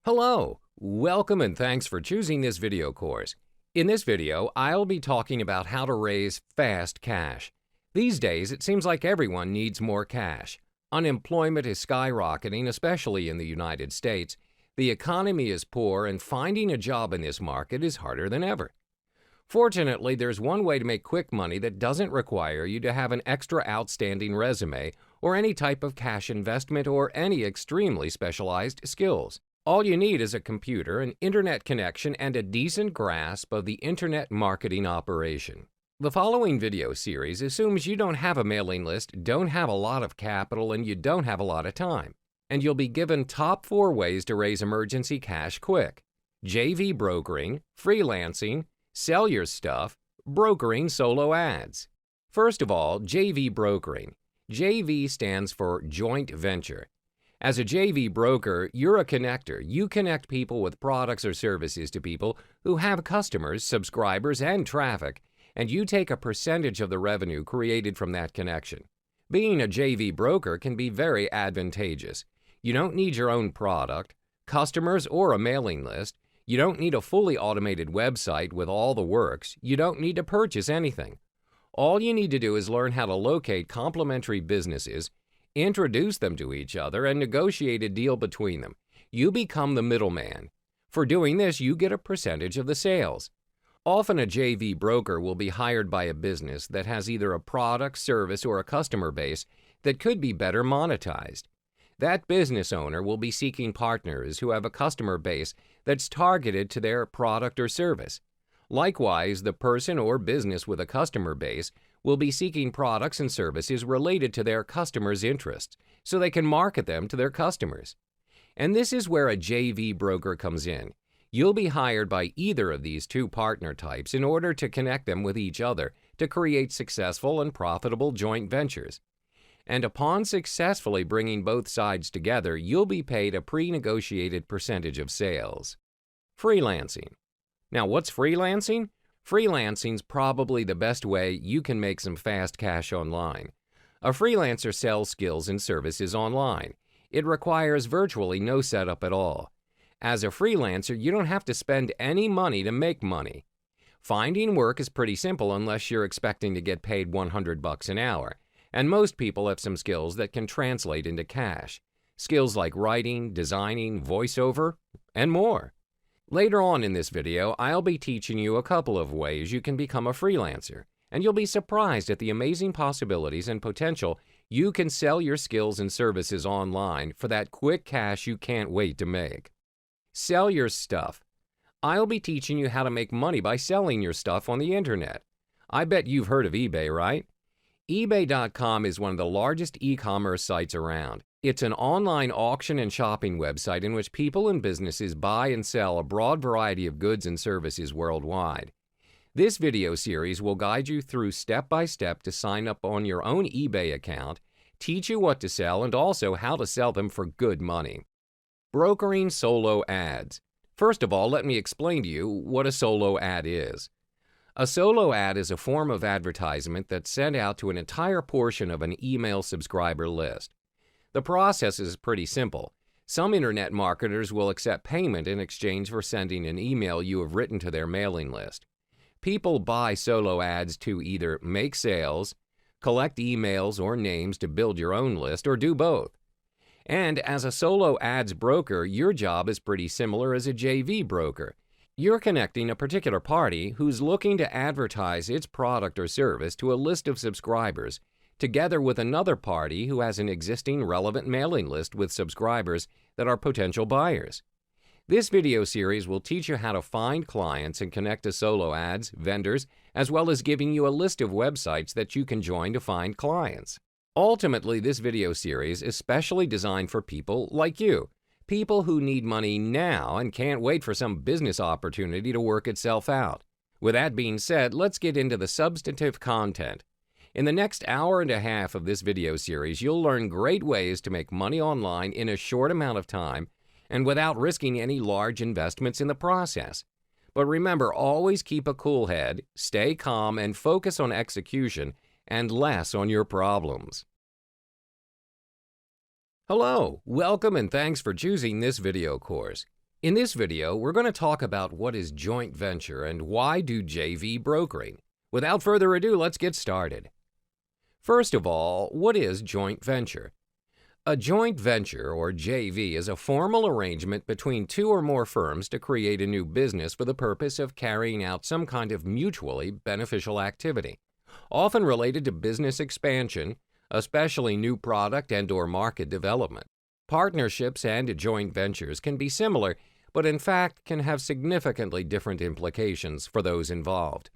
Hello, welcome and thanks for choosing this video course. In this video, I'll be talking about how to raise fast cash. These days, it seems like everyone needs more cash. Unemployment is skyrocketing, especially in the United States. The economy is poor and finding a job in this market is harder than ever. Fortunately, there's one way to make quick money that doesn't require you to have an extra outstanding resume or any type of cash investment or any extremely specialized skills. All you need is a computer, an internet connection, and a decent grasp of the internet marketing operation. The following video series assumes you don't have a mailing list, don't have a lot of capital, and you don't have a lot of time. And you'll be given top 4 ways to raise emergency cash quick: JV brokering, freelancing, sell your stuff, brokering solo ads. First of all, JV brokering. JV stands for joint venture. As a JV broker, you're a connector. You connect people with products or services to people who have customers, subscribers, and traffic, and you take a percentage of the revenue created from that connection. Being a JV broker can be very advantageous. You don't need your own product, customers, or a mailing list. You don't need a fully automated website with all the works. You don't need to purchase anything. All you need to do is learn how to locate complementary businesses, introduce them to each other, and negotiate a deal between them. You become the middleman. For doing this, you get a percentage of the sales. Often a JV broker will be hired by a business that has either a product, service, or a customer base that could be better monetized. That business owner will be seeking partners who have a customer base that's targeted to their product or service. Likewise, the person or business with a customer base will be seeking products and services related to their customers' interests so they can market them to their customers. And this is where a JV broker comes in. You'll be hired by either of these two partner types in order to connect them with each other to create successful and profitable joint ventures. And upon successfully bringing both sides together, you'll be paid a pre-negotiated percentage of sales. Freelancing. Now, what's freelancing? Freelancing's probably the best way you can make some fast cash online. A freelancer sells skills and services online. It requires virtually no setup at all. As a freelancer, you don't have to spend any money to make money. Finding work is pretty simple unless you're expecting to get paid $100 an hour, and most people have some skills that can translate into cash. Skills like writing, designing, voiceover, and more. Later on in this video, I'll be teaching you a couple of ways you can become a freelancer, and you'll be surprised at the amazing possibilities and potential you can sell your skills and services online for that quick cash you can't wait to make. Sell your stuff. I'll be teaching you how to make money by selling your stuff on the internet. I bet you've heard of eBay, right? eBay.com is one of the largest e-commerce sites around. It's an online auction and shopping website in which people and businesses buy and sell a broad variety of goods and services worldwide. This video series will guide you through step-by-step to sign up on your own eBay account, teach you what to sell, and also how to sell them for good money. Brokering solo ads. First of all, let me explain to you what a solo ad is. A solo ad is a form of advertisement that's sent out to an entire portion of an email subscriber list. The process is pretty simple. Some internet marketers will accept payment in exchange for sending an email you have written to their mailing list. People buy solo ads to either make sales, collect emails or names to build your own list, or do both. And as a solo ads broker, your job is pretty similar as a JV broker. You're connecting a particular party who's looking to advertise its product or service to a list of subscribers, together with another party who has an existing relevant mailing list with subscribers that are potential buyers. This video series will teach you how to find clients and connect to solo ads, vendors, as well as giving you a list of websites that you can join to find clients. Ultimately, this video series is specially designed for people like you, people who need money now and can't wait for some business opportunity to work itself out. With that being said, let's get into the substantive content. In the next hour and a half of this video series, you'll learn great ways to make money online in a short amount of time and without risking any large investments in the process. But remember, always keep a cool head, stay calm, and focus on execution and less on your problems. Hello, welcome and thanks for choosing this video course. In this video, we're going to talk about what is joint venture and why do JV brokering. Without further ado, let's get started. First of all, what is joint venture? A joint venture, or JV, is a formal arrangement between two or more firms to create a new business for the purpose of carrying out some kind of mutually beneficial activity, often related to business expansion, especially new product and/or market development. Partnerships and joint ventures can be similar, but in fact can have significantly different implications for those involved.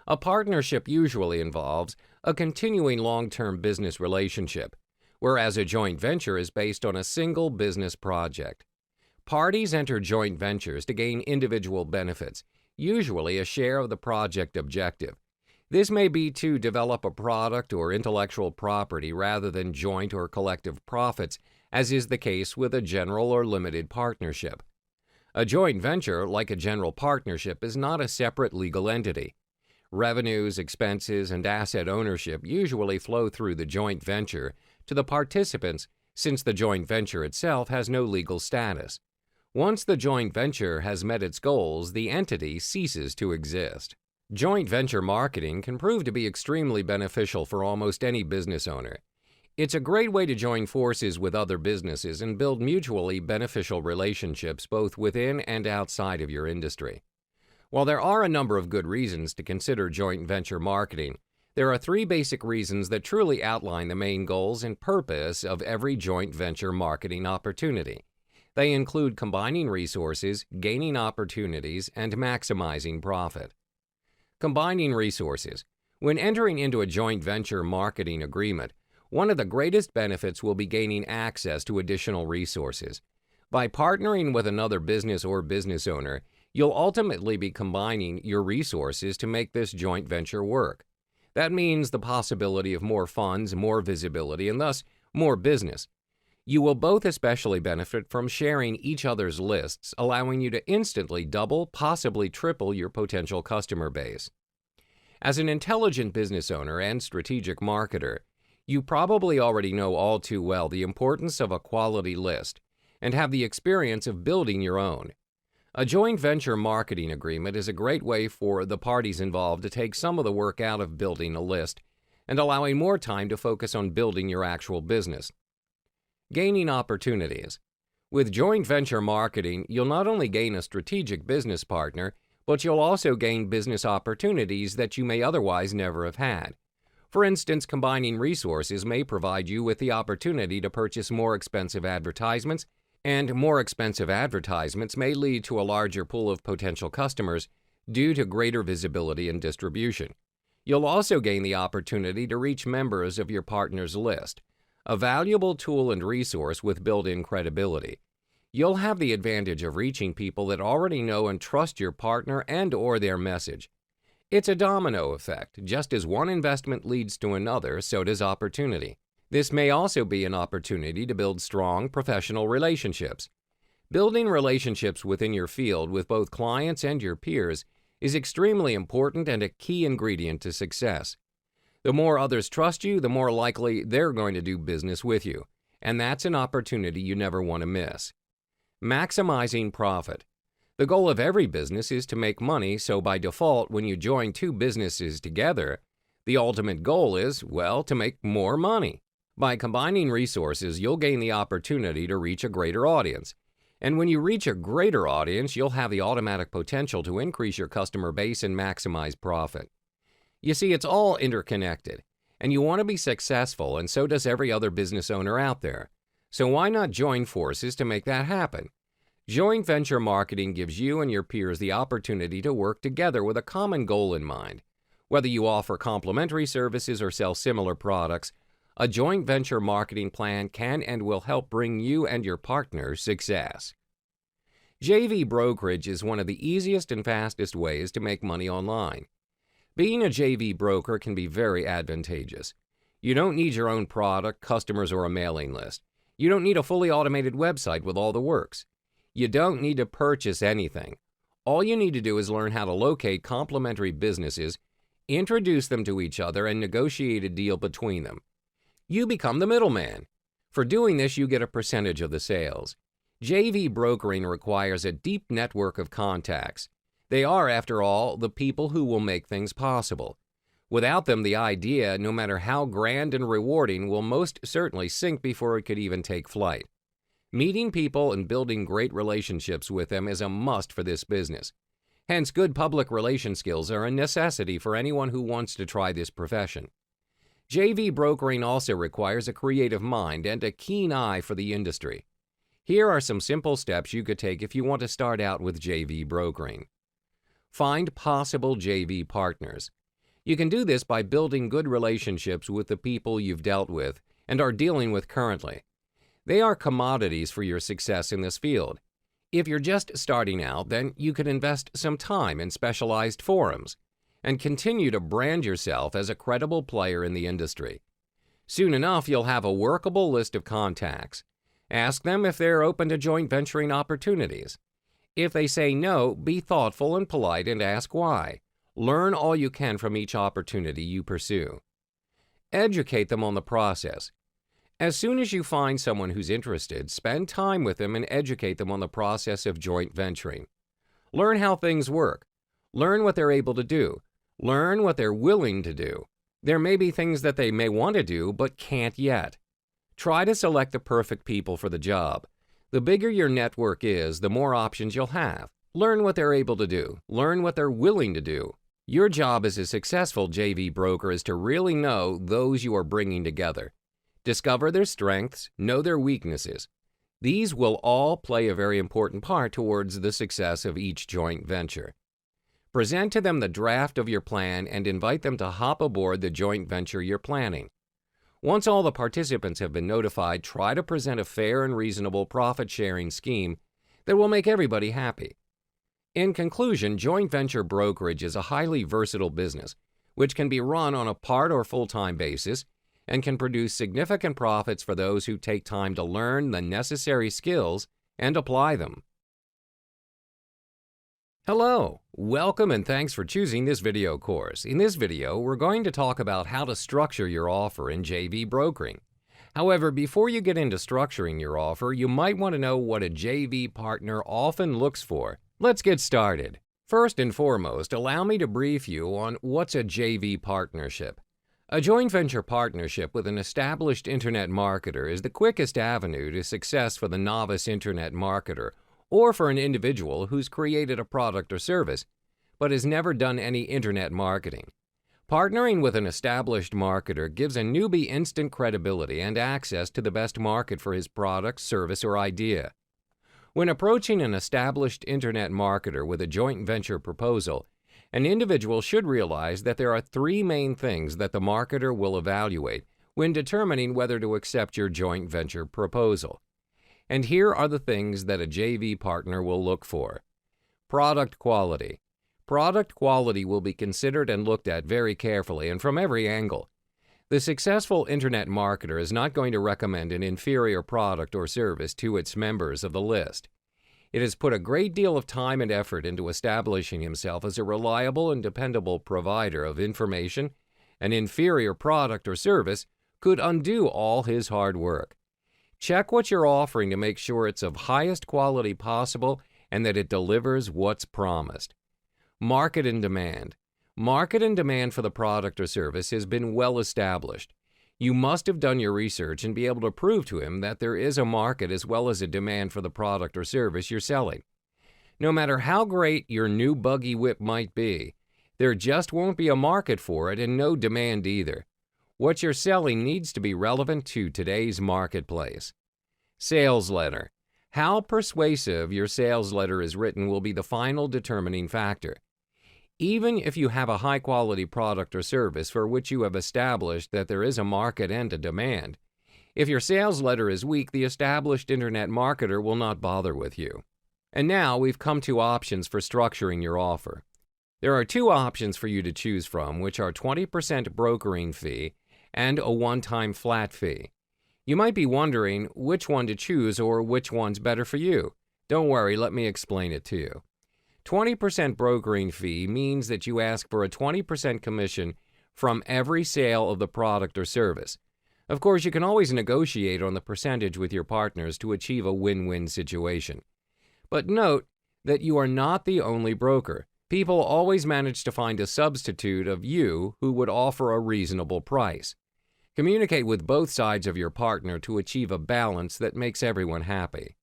A partnership usually involves a continuing long-term business relationship, whereas a joint venture is based on a single business project. Parties enter joint ventures to gain individual benefits, usually a share of the project objective. This may be to develop a product or intellectual property rather than joint or collective profits, as is the case with a general or limited partnership. A joint venture, like a general partnership, is not a separate legal entity. Revenues, expenses, and asset ownership usually flow through the joint venture to the participants, since the joint venture itself has no legal status. Once the joint venture has met its goals, the entity ceases to exist. Joint venture marketing can prove to be extremely beneficial for almost any business owner. It's a great way to join forces with other businesses and build mutually beneficial relationships both within and outside of your industry. While there are a number of good reasons to consider joint venture marketing, there are three basic reasons that truly outline the main goals and purpose of every joint venture marketing opportunity. They include combining resources, gaining opportunities, and maximizing profit. Combining resources. When entering into a joint venture marketing agreement, one of the greatest benefits will be gaining access to additional resources. By partnering with another business or business owner, you'll ultimately be combining your resources to make this joint venture work. That means the possibility of more funds, more visibility, and thus more business. You will both especially benefit from sharing each other's lists, allowing you to instantly double, possibly triple your potential customer base. As an intelligent business owner and strategic marketer, you probably already know all too well the importance of a quality list and have the experience of building your own. A joint venture marketing agreement is a great way for the parties involved to take some of the work out of building a list and allowing more time to focus on building your actual business. Gaining opportunities. With joint venture marketing, you'll not only gain a strategic business partner, but you'll also gain business opportunities that you may otherwise never have had. For instance, combining resources may provide you with the opportunity to purchase more expensive advertisements, and more expensive advertisements may lead to a larger pool of potential customers due to greater visibility and distribution. You'll also gain the opportunity to reach members of your partner's list, a valuable tool and resource with built-in credibility. You'll have the advantage of reaching people that already know and trust your partner and/or their message. It's a domino effect. Just as one investment leads to another, so does opportunity. This may also be an opportunity to build strong professional relationships. Building relationships within your field with both clients and your peers is extremely important and a key ingredient to success. The more others trust you, the more likely they're going to do business with you, and that's an opportunity you never want to miss. Maximizing profit. The goal of every business is to make money, so by default, when you join two businesses together, the ultimate goal is, well, to make more money. By combining resources, you'll gain the opportunity to reach a greater audience. And when you reach a greater audience, you'll have the automatic potential to increase your customer base and maximize profit. You see, it's all interconnected, and you want to be successful, and so does every other business owner out there. So why not join forces to make that happen? Joint venture marketing gives you and your peers the opportunity to work together with a common goal in mind. Whether you offer complementary services or sell similar products, a joint venture marketing plan can and will help bring you and your partner success. JV brokerage is one of the easiest and fastest ways to make money online. Being a JV broker can be very advantageous. You don't need your own product, customers, or a mailing list. You don't need a fully automated website with all the works. You don't need to purchase anything. All you need to do is learn how to locate complementary businesses, introduce them to each other, and negotiate a deal between them. You become the middleman. For doing this, you get a percentage of the sales. JV brokering requires a deep network of contacts. They are, after all, the people who will make things possible. Without them, the idea, no matter how grand and rewarding, will most certainly sink before it could even take flight. Meeting people and building great relationships with them is a must for this business. Hence, good public relation skills are a necessity for anyone who wants to try this profession. JV brokering also requires a creative mind and a keen eye for the industry. Here are some simple steps you could take if you want to start out with JV brokering. Find possible JV partners. You can do this by building good relationships with the people you've dealt with and are dealing with currently. They are commodities for your success in this field. If you're just starting out, then you could invest some time in specialized forums and continue to brand yourself as a credible player in the industry. Soon enough, you'll have a workable list of contacts. Ask them if they're open to joint venturing opportunities. If they say no, be thoughtful and polite and ask why. Learn all you can from each opportunity you pursue. Educate them on the process. As soon as you find someone who's interested, spend time with them and educate them on the process of joint venturing. Learn how things work. Learn what they're able to do. Learn what they're willing to do. There may be things that they may want to do but can't yet. Try to select the perfect people for the job. The bigger your network is, the more options you'll have. Learn what they're able to do. Learn what they're willing to do. Your job as a successful JV broker is to really know those you are bringing together. Discover their strengths, know their weaknesses. These will all play a very important part towards the success of each joint venture. Present to them the draft of your plan and invite them to hop aboard the joint venture you're planning. Once all the participants have been notified, try to present a fair and reasonable profit-sharing scheme that will make everybody happy. In conclusion, joint venture brokerage is a highly versatile business, which can be run on a part or full-time basis and can produce significant profits for those who take time to learn the necessary skills and apply them. Hello, welcome and thanks for choosing this video course. In this video, we're going to talk about how to structure your offer in JV brokering. However, before you get into structuring your offer, you might want to know what a JV partner often looks for. Let's get started. First and foremost, allow me to brief you on what's a JV partnership. A joint venture partnership with an established internet marketer is the quickest avenue to success for the novice internet marketer or for an individual who's created a product or service but has never done any internet marketing. Partnering with an established marketer gives a newbie instant credibility and access to the best market for his product, service, or idea. When approaching an established internet marketer with a joint venture proposal, an individual should realize that there are three main things that the marketer will evaluate when determining whether to accept your joint venture proposal. And here are the things that a JV partner will look for. Product quality. Product quality will be considered and looked at very carefully and from every angle. The successful internet marketer is not going to recommend an inferior product or service to its members of the list. It has put a great deal of time and effort into establishing himself as a reliable and dependable provider of information. An inferior product or service could undo all his hard work. Check what you're offering to make sure it's of highest quality possible and that it delivers what's promised. Market and demand. Market and demand for the product or service has been well established. You must have done your research and be able to prove to him that there is a market as well as a demand for the product or service you're selling. No matter how great your new buggy whip might be, there just won't be a market for it and no demand either. What you're selling needs to be relevant to today's marketplace. Sales letter. How persuasive your sales letter is written will be the final determining factor. Even if you have a high-quality product or service for which you have established that there is a market and a demand, if your sales letter is weak, the established internet marketer will not bother with you. And now we've come to options for structuring your offer. There are two options for you to choose from, which are 20% brokering fee and a one-time flat fee. You might be wondering which one to choose or which one's better for you. Don't worry, let me explain it to you. 20% brokering fee means that you ask for a 20% commission from every sale of the product or service. Of course, you can always negotiate on the percentage with your partners to achieve a win-win situation. But note that you are not the only broker. People always manage to find a substitute of you who would offer a reasonable price. Communicate with both sides of your partner to achieve a balance that makes everyone happy.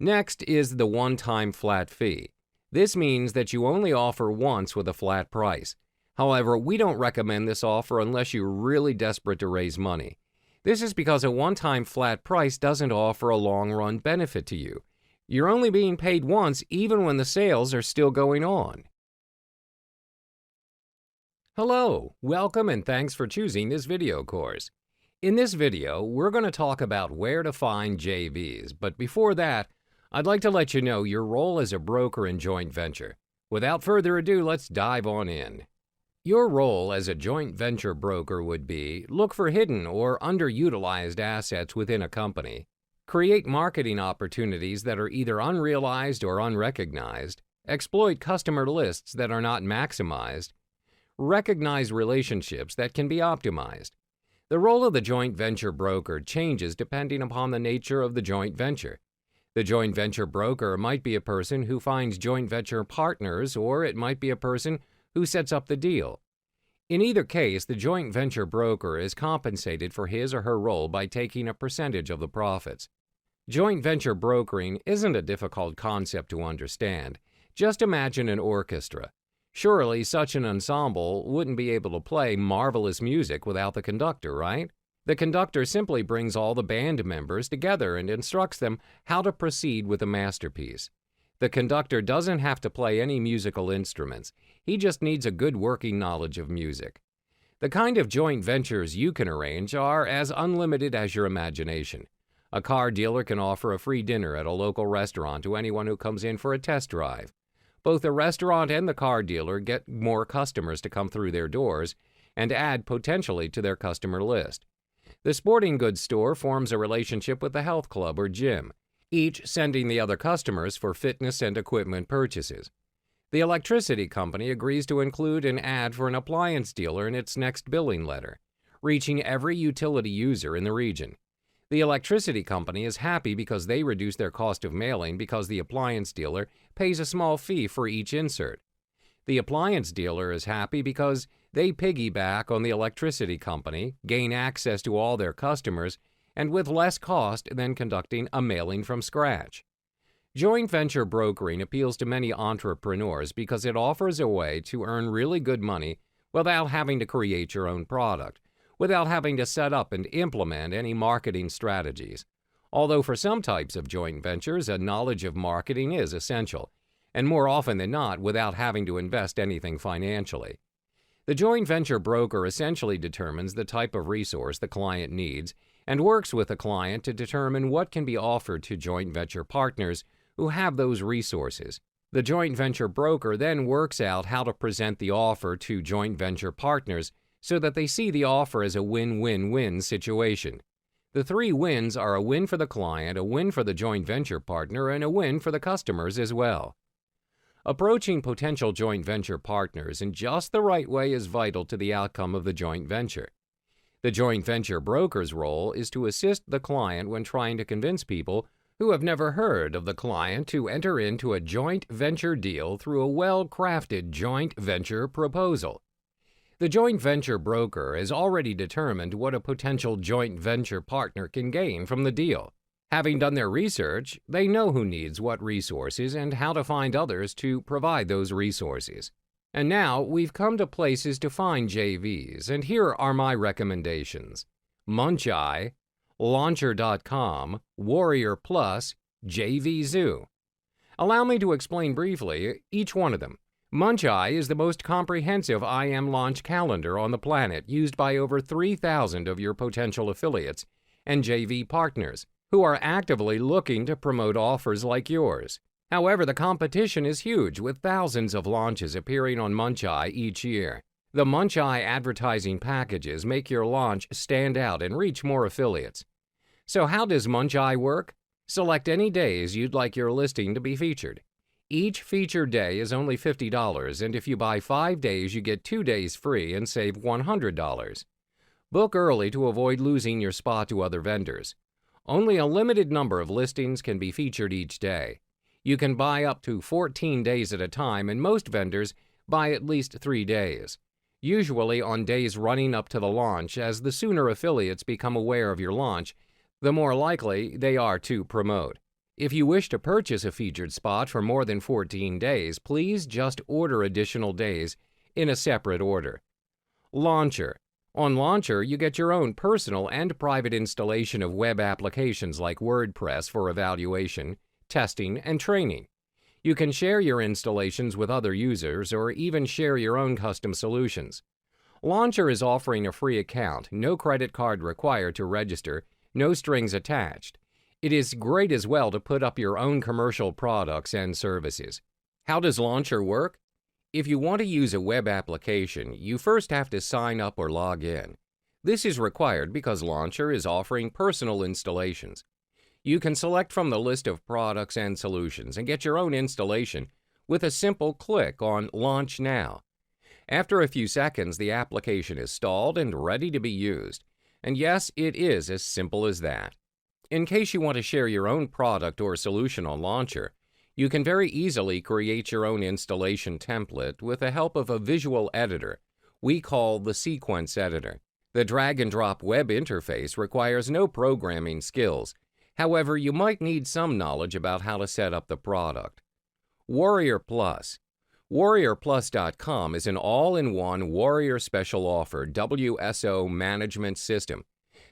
Next is the one-time flat fee. This means that you only offer once with a flat price. However, we don't recommend this offer unless you're really desperate to raise money. This is because a one-time flat price doesn't offer a long-run benefit to you. You're only being paid once even when the sales are still going on. Hello, welcome and thanks for choosing this video course. In this video, we're going to talk about where to find JVs, but before that, I'd like to let you know your role as a broker in joint venture. Without further ado, let's dive on in. Your role as a joint venture broker would be: look for hidden or underutilized assets within a company, create marketing opportunities that are either unrealized or unrecognized, exploit customer lists that are not maximized, recognize relationships that can be optimized. The role of the joint venture broker changes depending upon the nature of the joint venture. The joint venture broker might be a person who finds joint venture partners, or it might be a person who sets up the deal. In either case, the joint venture broker is compensated for his or her role by taking a percentage of the profits. Joint venture brokering isn't a difficult concept to understand. Just imagine an orchestra. Surely such an ensemble wouldn't be able to play marvelous music without the conductor, right? The conductor simply brings all the band members together and instructs them how to proceed with the masterpiece. The conductor doesn't have to play any musical instruments. He just needs a good working knowledge of music. The kind of joint ventures you can arrange are as unlimited as your imagination. A car dealer can offer a free dinner at a local restaurant to anyone who comes in for a test drive. Both the restaurant and the car dealer get more customers to come through their doors and add potentially to their customer list. The sporting goods store forms a relationship with the health club or gym, each sending the other customers for fitness and equipment purchases. The electricity company agrees to include an ad for an appliance dealer in its next billing letter, reaching every utility user in the region. The electricity company is happy because they reduce their cost of mailing because the appliance dealer pays a small fee for each insert. The appliance dealer is happy because they piggyback on the electricity company, gain access to all their customers, and with less cost than conducting a mailing from scratch. Joint venture brokering appeals to many entrepreneurs because it offers a way to earn really good money without having to create your own product, without having to set up and implement any marketing strategies. Although for some types of joint ventures, a knowledge of marketing is essential, and more often than not without having to invest anything financially. The joint venture broker essentially determines the type of resource the client needs and works with the client to determine what can be offered to joint venture partners who have those resources. The joint venture broker then works out how to present the offer to joint venture partners so that they see the offer as a win-win-win situation. The three wins are a win for the client, a win for the joint venture partner, and a win for the customers as well. Approaching potential joint venture partners in just the right way is vital to the outcome of the joint venture. The joint venture broker's role is to assist the client when trying to convince people who have never heard of the client to enter into a joint venture deal through a well-crafted joint venture proposal. The joint venture broker has already determined what a potential joint venture partner can gain from the deal. Having done their research, they know who needs what resources and how to find others to provide those resources. And now we've come to places to find JVs, and here are my recommendations: Muncheye, Launcher.com, Warrior Plus, JVZoo. Allow me to explain briefly each one of them. Muncheye is the most comprehensive IM launch calendar on the planet, used by over 3,000 of your potential affiliates and JV partners who are actively looking to promote offers like yours. However, the competition is huge, with thousands of launches appearing on Muncheye each year. The Muncheye advertising packages make your launch stand out and reach more affiliates. So how does Muncheye work? Select any days you'd like your listing to be featured. Each featured day is only $50, and if you buy 5 days, you get 2 days free and save $100. Book early to avoid losing your spot to other vendors. Only a limited number of listings can be featured each day. You can buy up to 14 days at a time, and most vendors buy at least 3 days, usually on days running up to the launch, as the sooner affiliates become aware of your launch, the more likely they are to promote. If you wish to purchase a featured spot for more than 14 days, please just order additional days in a separate order. Launcher. On Launcher, you get your own personal and private installation of web applications like WordPress for evaluation, testing, and training. You can share your installations with other users or even share your own custom solutions. Launcher is offering a free account, no credit card required to register, no strings attached. It is great as well to put up your own commercial products and services. How does Launcher work? If you want to use a web application, you first have to sign up or log in. This is required because Launcher is offering personal installations. You can select from the list of products and solutions and get your own installation with a simple click on Launch Now. After a few seconds, the application is installed and ready to be used. And yes, it is as simple as that. In case you want to share your own product or solution on Launcher, you can very easily create your own installation template with the help of a visual editor we call the Sequence Editor. The drag-and-drop web interface requires no programming skills. However, you might need some knowledge about how to set up the product. Warrior Plus. WarriorPlus.com is an all-in-one Warrior Special Offer WSO management system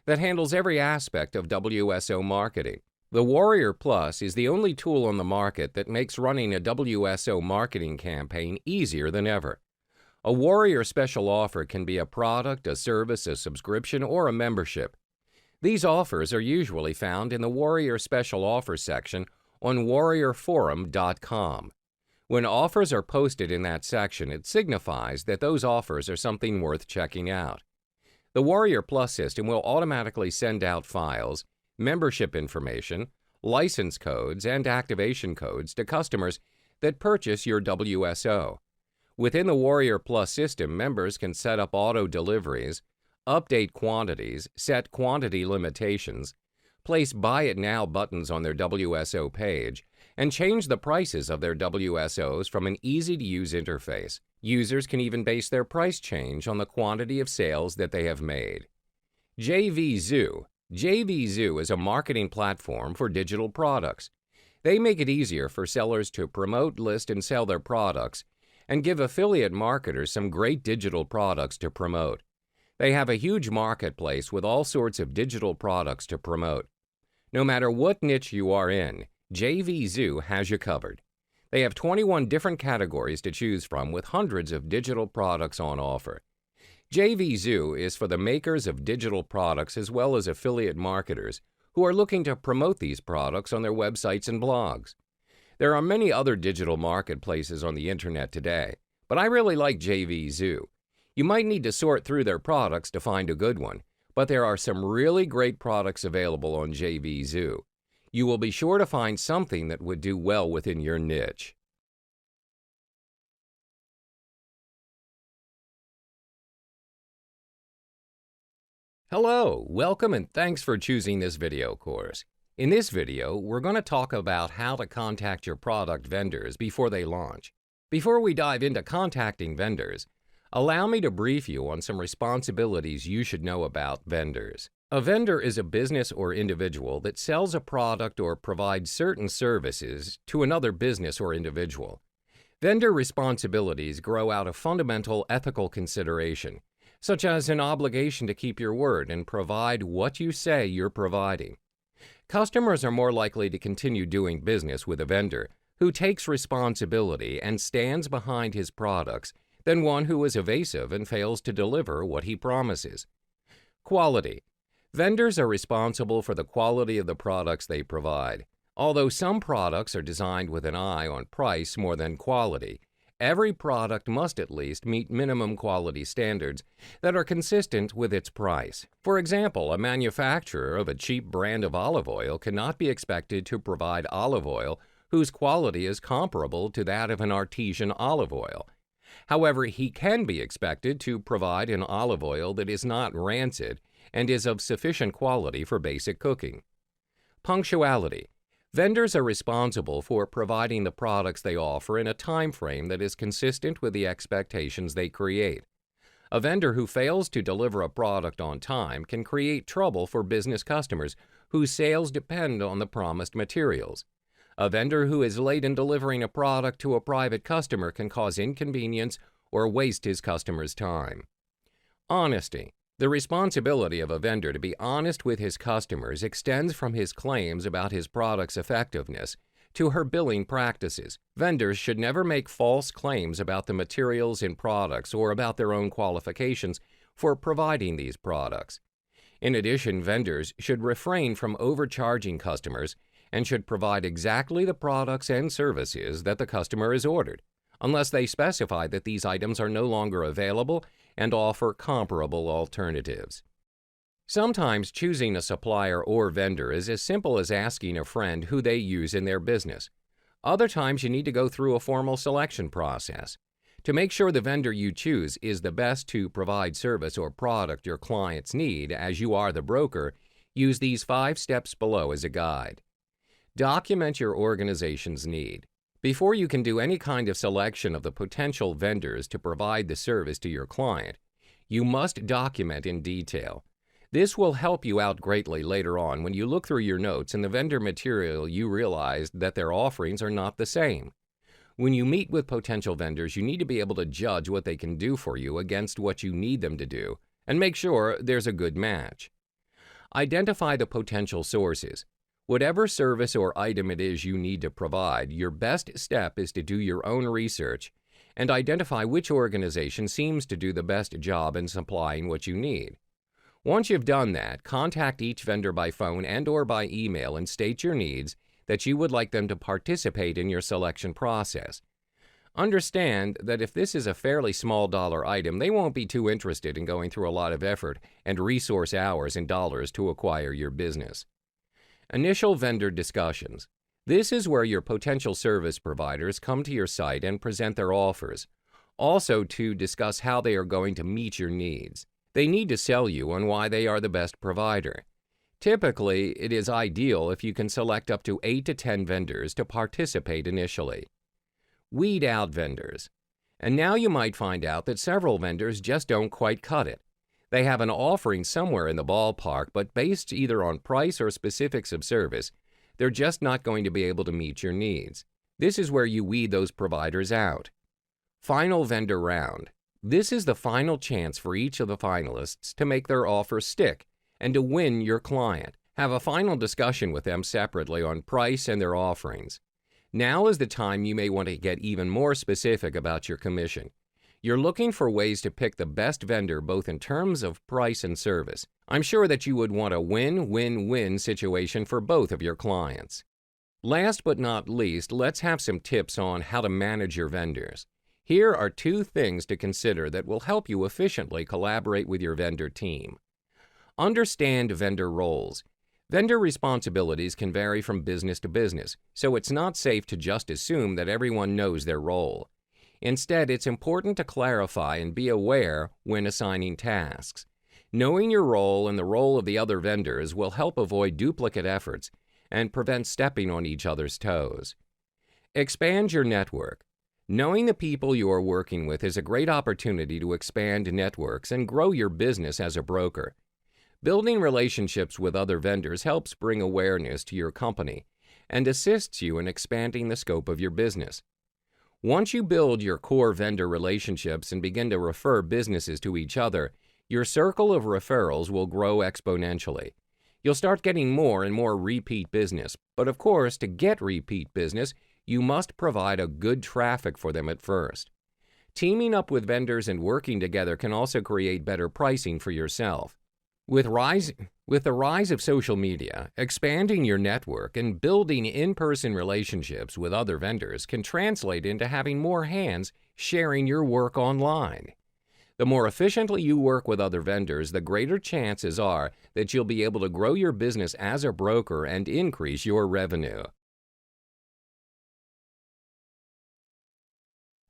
that handles every aspect of WSO marketing. The Warrior Plus is the only tool on the market that makes running a WSO marketing campaign easier than ever. A Warrior Special Offer can be a product, a service, a subscription, or a membership. These offers are usually found in the Warrior Special Offer section on warriorforum.com. When offers are posted in that section, it signifies that those offers are something worth checking out. The Warrior Plus system will automatically send out files, membership information, license codes, and activation codes to customers that purchase your WSO. Within the Warrior Plus system, members can set up auto deliveries, update quantities, set quantity limitations, place Buy It Now buttons on their WSO page, and change the prices of their WSOs from an easy-to-use interface. Users can even base their price change on the quantity of sales that they have made. JVZoo. JVZoo is a marketing platform for digital products. They make it easier for sellers to promote, list, and sell their products, and give affiliate marketers some great digital products to promote. They have a huge marketplace with all sorts of digital products to promote. No matter what niche you are in, JVZoo has you covered. They have 21 different categories to choose from with hundreds of digital products on offer. JVZoo is for the makers of digital products as well as affiliate marketers who are looking to promote these products on their websites and blogs. There are many other digital marketplaces on the internet today, but I really like JVZoo. You might need to sort through their products to find a good one, but there are some really great products available on JVZoo. You will be sure to find something that would do well within your niche. Hello, welcome and thanks for choosing this video course. In this video, we're going to talk about how to contact your product vendors before they launch. Before we dive into contacting vendors, allow me to brief you on some responsibilities you should know about vendors. A vendor is a business or individual that sells a product or provides certain services to another business or individual. Vendor responsibilities grow out of fundamental ethical consideration, such as an obligation to keep your word and provide what you say you're providing. Customers are more likely to continue doing business with a vendor who takes responsibility and stands behind his products than one who is evasive and fails to deliver what he promises. Quality. Vendors are responsible for the quality of the products they provide. Although some products are designed with an eye on price more than quality, every product must at least meet minimum quality standards that are consistent with its price. For example, a manufacturer of a cheap brand of olive oil cannot be expected to provide olive oil whose quality is comparable to that of an artesian olive oil. However, he can be expected to provide an olive oil that is not rancid and is of sufficient quality for basic cooking. Punctuality. Vendors are responsible for providing the products they offer in a time frame that is consistent with the expectations they create. A vendor who fails to deliver a product on time can create trouble for business customers whose sales depend on the promised materials. A vendor who is late in delivering a product to a private customer can cause inconvenience or waste his customer's time. Honesty. The responsibility of a vendor to be honest with his customers extends from his claims about his product's effectiveness to her billing practices. Vendors should never make false claims about the materials in products or about their own qualifications for providing these products. In addition, vendors should refrain from overcharging customers and should provide exactly the products and services that the customer has ordered, unless they specify that these items are no longer available and offer comparable alternatives. Sometimes choosing a supplier or vendor is as simple as asking a friend who they use in their business. Other times you need to go through a formal selection process. To make sure the vendor you choose is the best to provide service or product your clients need as you are the broker, use these 5 steps below as a guide. Document your organization's need. Before you can do any kind of selection of the potential vendors to provide the service to your client, you must document in detail. This will help you out greatly later on when you look through your notes and the vendor material you realize that their offerings are not the same. When you meet with potential vendors, you need to be able to judge what they can do for you against what you need them to do and make sure there's a good match. Identify the potential sources. Whatever service or item it is you need to provide, your best step is to do your own research and identify which organization seems to do the best job in supplying what you need. Once you've done that, contact each vendor by phone and/or by email and state your needs that you would like them to participate in your selection process. Understand that if this is a fairly small dollar item, they won't be too interested in going through a lot of effort and resource hours and dollars to acquire your business. Initial vendor discussions. This is where your potential service providers come to your site and present their offers, also to discuss how they are going to meet your needs. They need to sell you on why they are the best provider. Typically, it is ideal if you can select up to 8 to 10 vendors to participate initially. Weed out vendors. And now you might find out that several vendors just don't quite cut it. They have an offering somewhere in the ballpark, but based either on price or specifics of service, they're just not going to be able to meet your needs. This is where you weed those providers out. Final vendor round. This is the final chance for each of the finalists to make their offer stick and to win your client. Have a final discussion with them separately on price and their offerings. Now is the time you may want to get even more specific about your commission. You're looking for ways to pick the best vendor both in terms of price and service. I'm sure that you would want a win-win-win situation for both of your clients. Last but not least, let's have some tips on how to manage your vendors. Here are 2 things to consider that will help you efficiently collaborate with your vendor team. Understand vendor roles. Vendor responsibilities can vary from business to business, so it's not safe to just assume that everyone knows their role. Instead, it's important to clarify and be aware when assigning tasks. Knowing your role and the role of the other vendors will help avoid duplicate efforts and prevent stepping on each other's toes. Expand your network. Knowing the people you are working with is a great opportunity to expand networks and grow your business as a broker. Building relationships with other vendors helps bring awareness to your company and assists you in expanding the scope of your business. Once you build your core vendor relationships and begin to refer businesses to each other, your circle of referrals will grow exponentially. You'll start getting more and more repeat business, but of course, to get repeat business, you must provide a good traffic for them at first. Teaming up with vendors and working together can also create better pricing for yourself. With the rise of social media, expanding your network and building in-person relationships with other vendors can translate into having more hands sharing your work online. The more efficiently you work with other vendors, the greater chances are that you'll be able to grow your business as a broker and increase your revenue.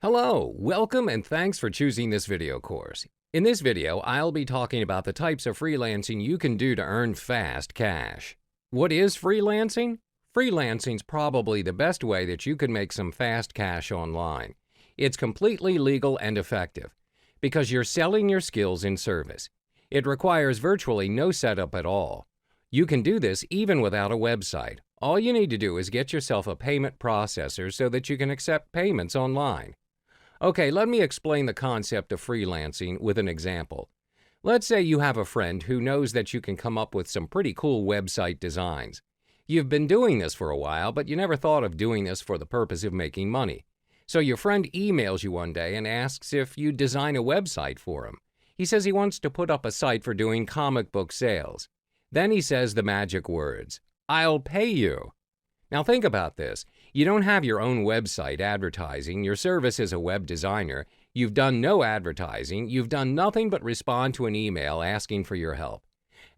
Hello, welcome and thanks for choosing this video course. In this video, I'll be talking about the types of freelancing you can do to earn fast cash. What is freelancing? Freelancing's probably the best way that you can make some fast cash online. It's completely legal and effective because you're selling your skills in service. It requires virtually no setup at all. You can do this even without a website. All you need to do is get yourself a payment processor so that you can accept payments online. Okay, let me explain the concept of freelancing with an example. Let's say you have a friend who knows that you can come up with some pretty cool website designs. You've been doing this for a while, but you never thought of doing this for the purpose of making money. So your friend emails you one day and asks if you'd design a website for him. He says he wants to put up a site for doing comic book sales. Then he says the magic words, "I'll pay you." Now think about this. You don't have your own website advertising your service as a web designer. You've done no advertising. You've done nothing but respond to an email asking for your help.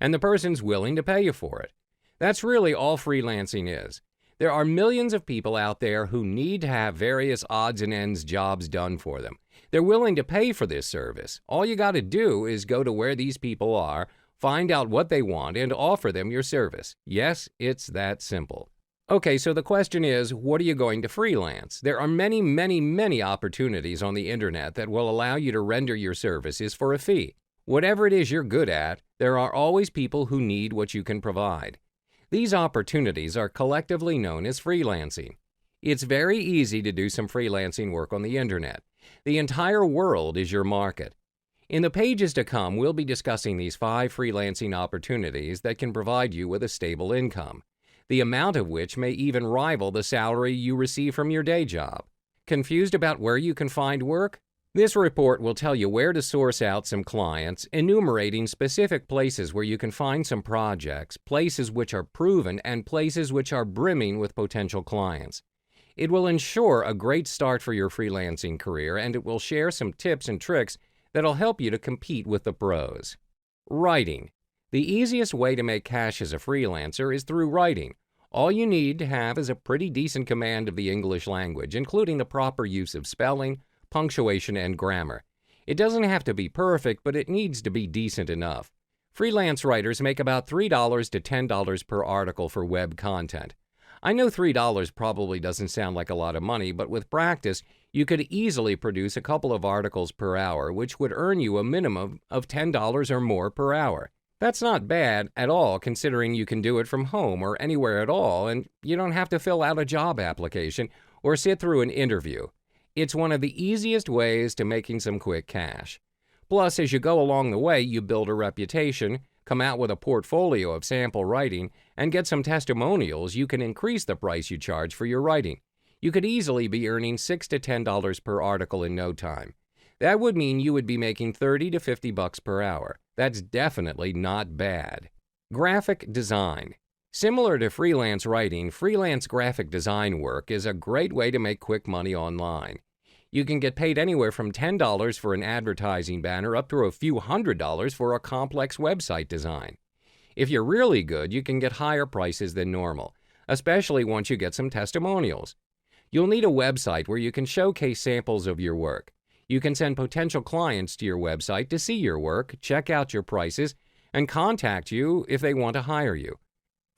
And the person's willing to pay you for it. That's really all freelancing is. There are millions of people out there who need to have various odds and ends jobs done for them. They're willing to pay for this service. All you got to do is go to where these people are, find out what they want, and offer them your service. Yes, it's that simple. Okay, so the question is, what are you going to freelance? There are many opportunities on the internet that will allow you to render your services for a fee. Whatever it is you're good at, there are always people who need what you can provide. These opportunities are collectively known as freelancing. It's very easy to do some freelancing work on the internet. The entire world is your market. In the pages to come, we'll be discussing these 5 freelancing opportunities that can provide you with a stable income, the amount of which may even rival the salary you receive from your day job. Confused about where you can find work? This report will tell you where to source out some clients, enumerating specific places where you can find some projects, places which are proven, and places which are brimming with potential clients. It will ensure a great start for your freelancing career, and it will share some tips and tricks that'll help you to compete with the pros. Writing. The easiest way to make cash as a freelancer is through writing. All you need to have is a pretty decent command of the English language, including the proper use of spelling, punctuation, and grammar. It doesn't have to be perfect, but it needs to be decent enough. Freelance writers make about $3 to $10 per article for web content. I know $3 probably doesn't sound like a lot of money, but with practice, you could easily produce a couple of articles per hour, which would earn you a minimum of $10 or more per hour. That's not bad at all, considering you can do it from home or anywhere at all, and you don't have to fill out a job application or sit through an interview. It's one of the easiest ways to making some quick cash. Plus, as you go along the way, you build a reputation, come out with a portfolio of sample writing, and get some testimonials. You can increase the price you charge for your writing. You could easily be earning $6 to $10 per article in no time. That would mean you would be making $30 to $50 per hour. That's definitely not bad. Graphic design. Similar to freelance writing, freelance graphic design work is a great way to make quick money online. You can get paid anywhere from $10 for an advertising banner up to a few $100s for a complex website design. If you're really good, you can get higher prices than normal, especially once you get some testimonials. You'll need a website where you can showcase samples of your work. You can send potential clients to your website to see your work, check out your prices, and contact you if they want to hire you.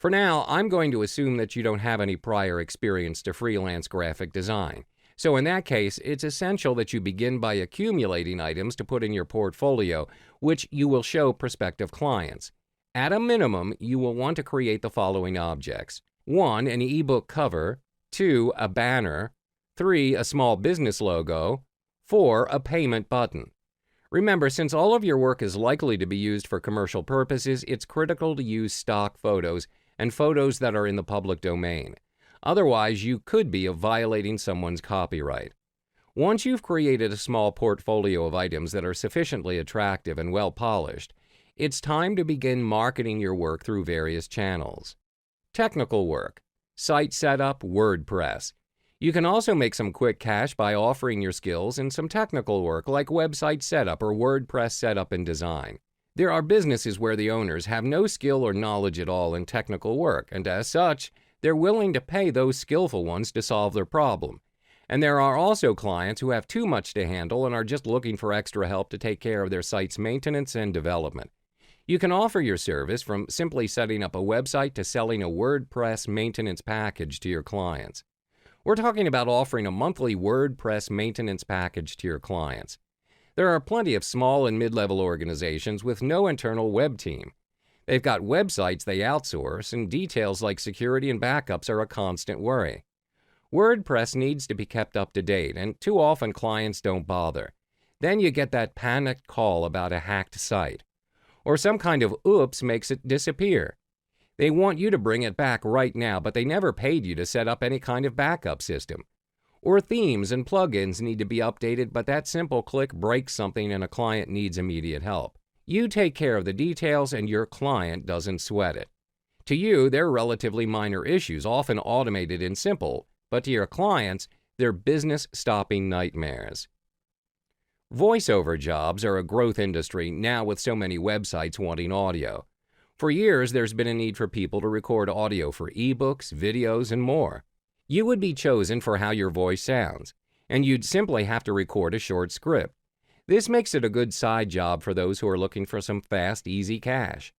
For now, I'm going to assume that you don't have any prior experience to freelance graphic design. So in that case, it's essential that you begin by accumulating items to put in your portfolio, which you will show prospective clients. At a minimum, you will want to create the following objects. 1, an ebook cover. 2, a banner. 3, a small business logo. 4, a payment button. Remember, since all of your work is likely to be used for commercial purposes, it's critical to use stock photos and photos that are in the public domain. Otherwise, you could be violating someone's copyright. Once you've created a small portfolio of items that are sufficiently attractive and well-polished, it's time to begin marketing your work through various channels. Technical work. Site setup, WordPress. You can also make some quick cash by offering your skills in some technical work like website setup or WordPress setup and design. There are businesses where the owners have no skill or knowledge at all in technical work, and as such, they're willing to pay those skillful ones to solve their problem. And there are also clients who have too much to handle and are just looking for extra help to take care of their site's maintenance and development. You can offer your service from simply setting up a website to selling a WordPress maintenance package to your clients. We're talking about offering a monthly WordPress maintenance package to your clients. There are plenty of small and mid-level organizations with no internal web team. They've got websites they outsource, and details like security and backups are a constant worry. WordPress needs to be kept up to date, and too often clients don't bother. Then you get that panicked call about a hacked site. Or some kind of oops makes it disappear. They want you to bring it back right now, but they never paid you to set up any kind of backup system. Or themes and plugins need to be updated, but that simple click breaks something and a client needs immediate help. You take care of the details and your client doesn't sweat it. To you, they're relatively minor issues, often automated and simple, but to your clients, they're business-stopping nightmares. Voiceover jobs are a growth industry now with so many websites wanting audio. For years, there's been a need for people to record audio for ebooks, videos, and more. You would be chosen for how your voice sounds, and you'd simply have to record a short script. This makes it a good side job for those who are looking for some fast, easy cash.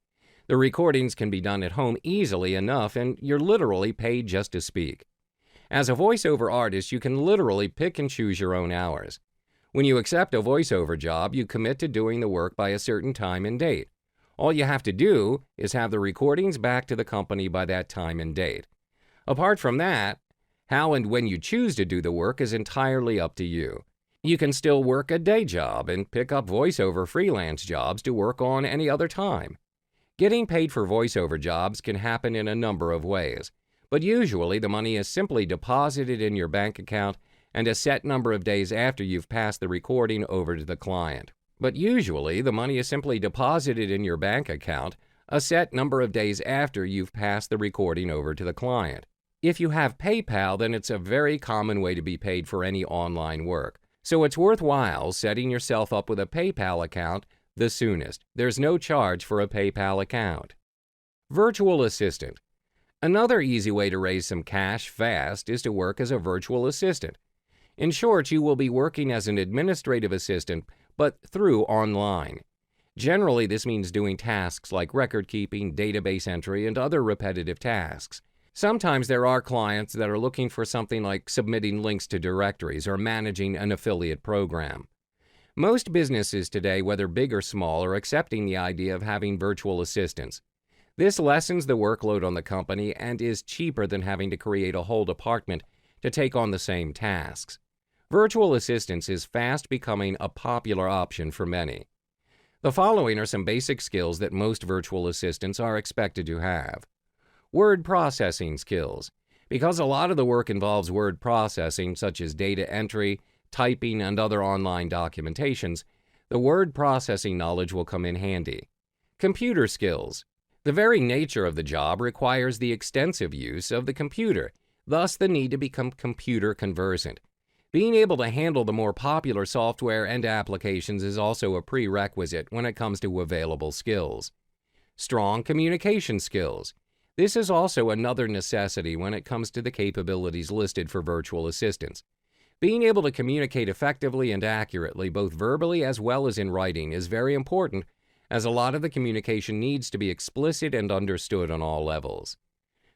The recordings can be done at home easily enough, and you're literally paid just to speak. As a voiceover artist, you can literally pick and choose your own hours. When you accept a voiceover job, you commit to doing the work by a certain time and date. All you have to do is have the recordings back to the company by that time and date. Apart from that, how and when you choose to do the work is entirely up to you. You can still work a day job and pick up voiceover freelance jobs to work on any other time. Getting paid for voiceover jobs can happen in a number of ways, but usually the money is simply deposited in your bank account and a set number of days after you've passed the recording over to the client. But usually, the money is simply deposited in your bank account a set number of days after you've passed the recording over to the client. If you have PayPal, then it's a very common way to be paid for any online work. So it's worthwhile setting yourself up with a PayPal account the soonest. There's no charge for a PayPal account. Virtual assistant. Another easy way to raise some cash fast is to work as a virtual assistant. In short, you will be working as an administrative assistant, but through online. Generally, this means doing tasks like record keeping, database entry, and other repetitive tasks. Sometimes there are clients that are looking for something like submitting links to directories or managing an affiliate program. Most businesses today, whether big or small, are accepting the idea of having virtual assistants. This lessens the workload on the company and is cheaper than having to create a whole department to take on the same tasks. Virtual assistance is fast becoming a popular option for many. The following are some basic skills that most virtual assistants are expected to have. Word processing skills. Because a lot of the work involves word processing, such as data entry, typing, and other online documentations, the word processing knowledge will come in handy. Computer skills. The very nature of the job requires the extensive use of the computer, thus the need to become computer conversant. Being able to handle the more popular software and applications is also a prerequisite when it comes to available skills. Strong communication skills. This is also another necessity when it comes to the capabilities listed for virtual assistants. Being able to communicate effectively and accurately, both verbally as well as in writing, is very important, as a lot of the communication needs to be explicit and understood on all levels.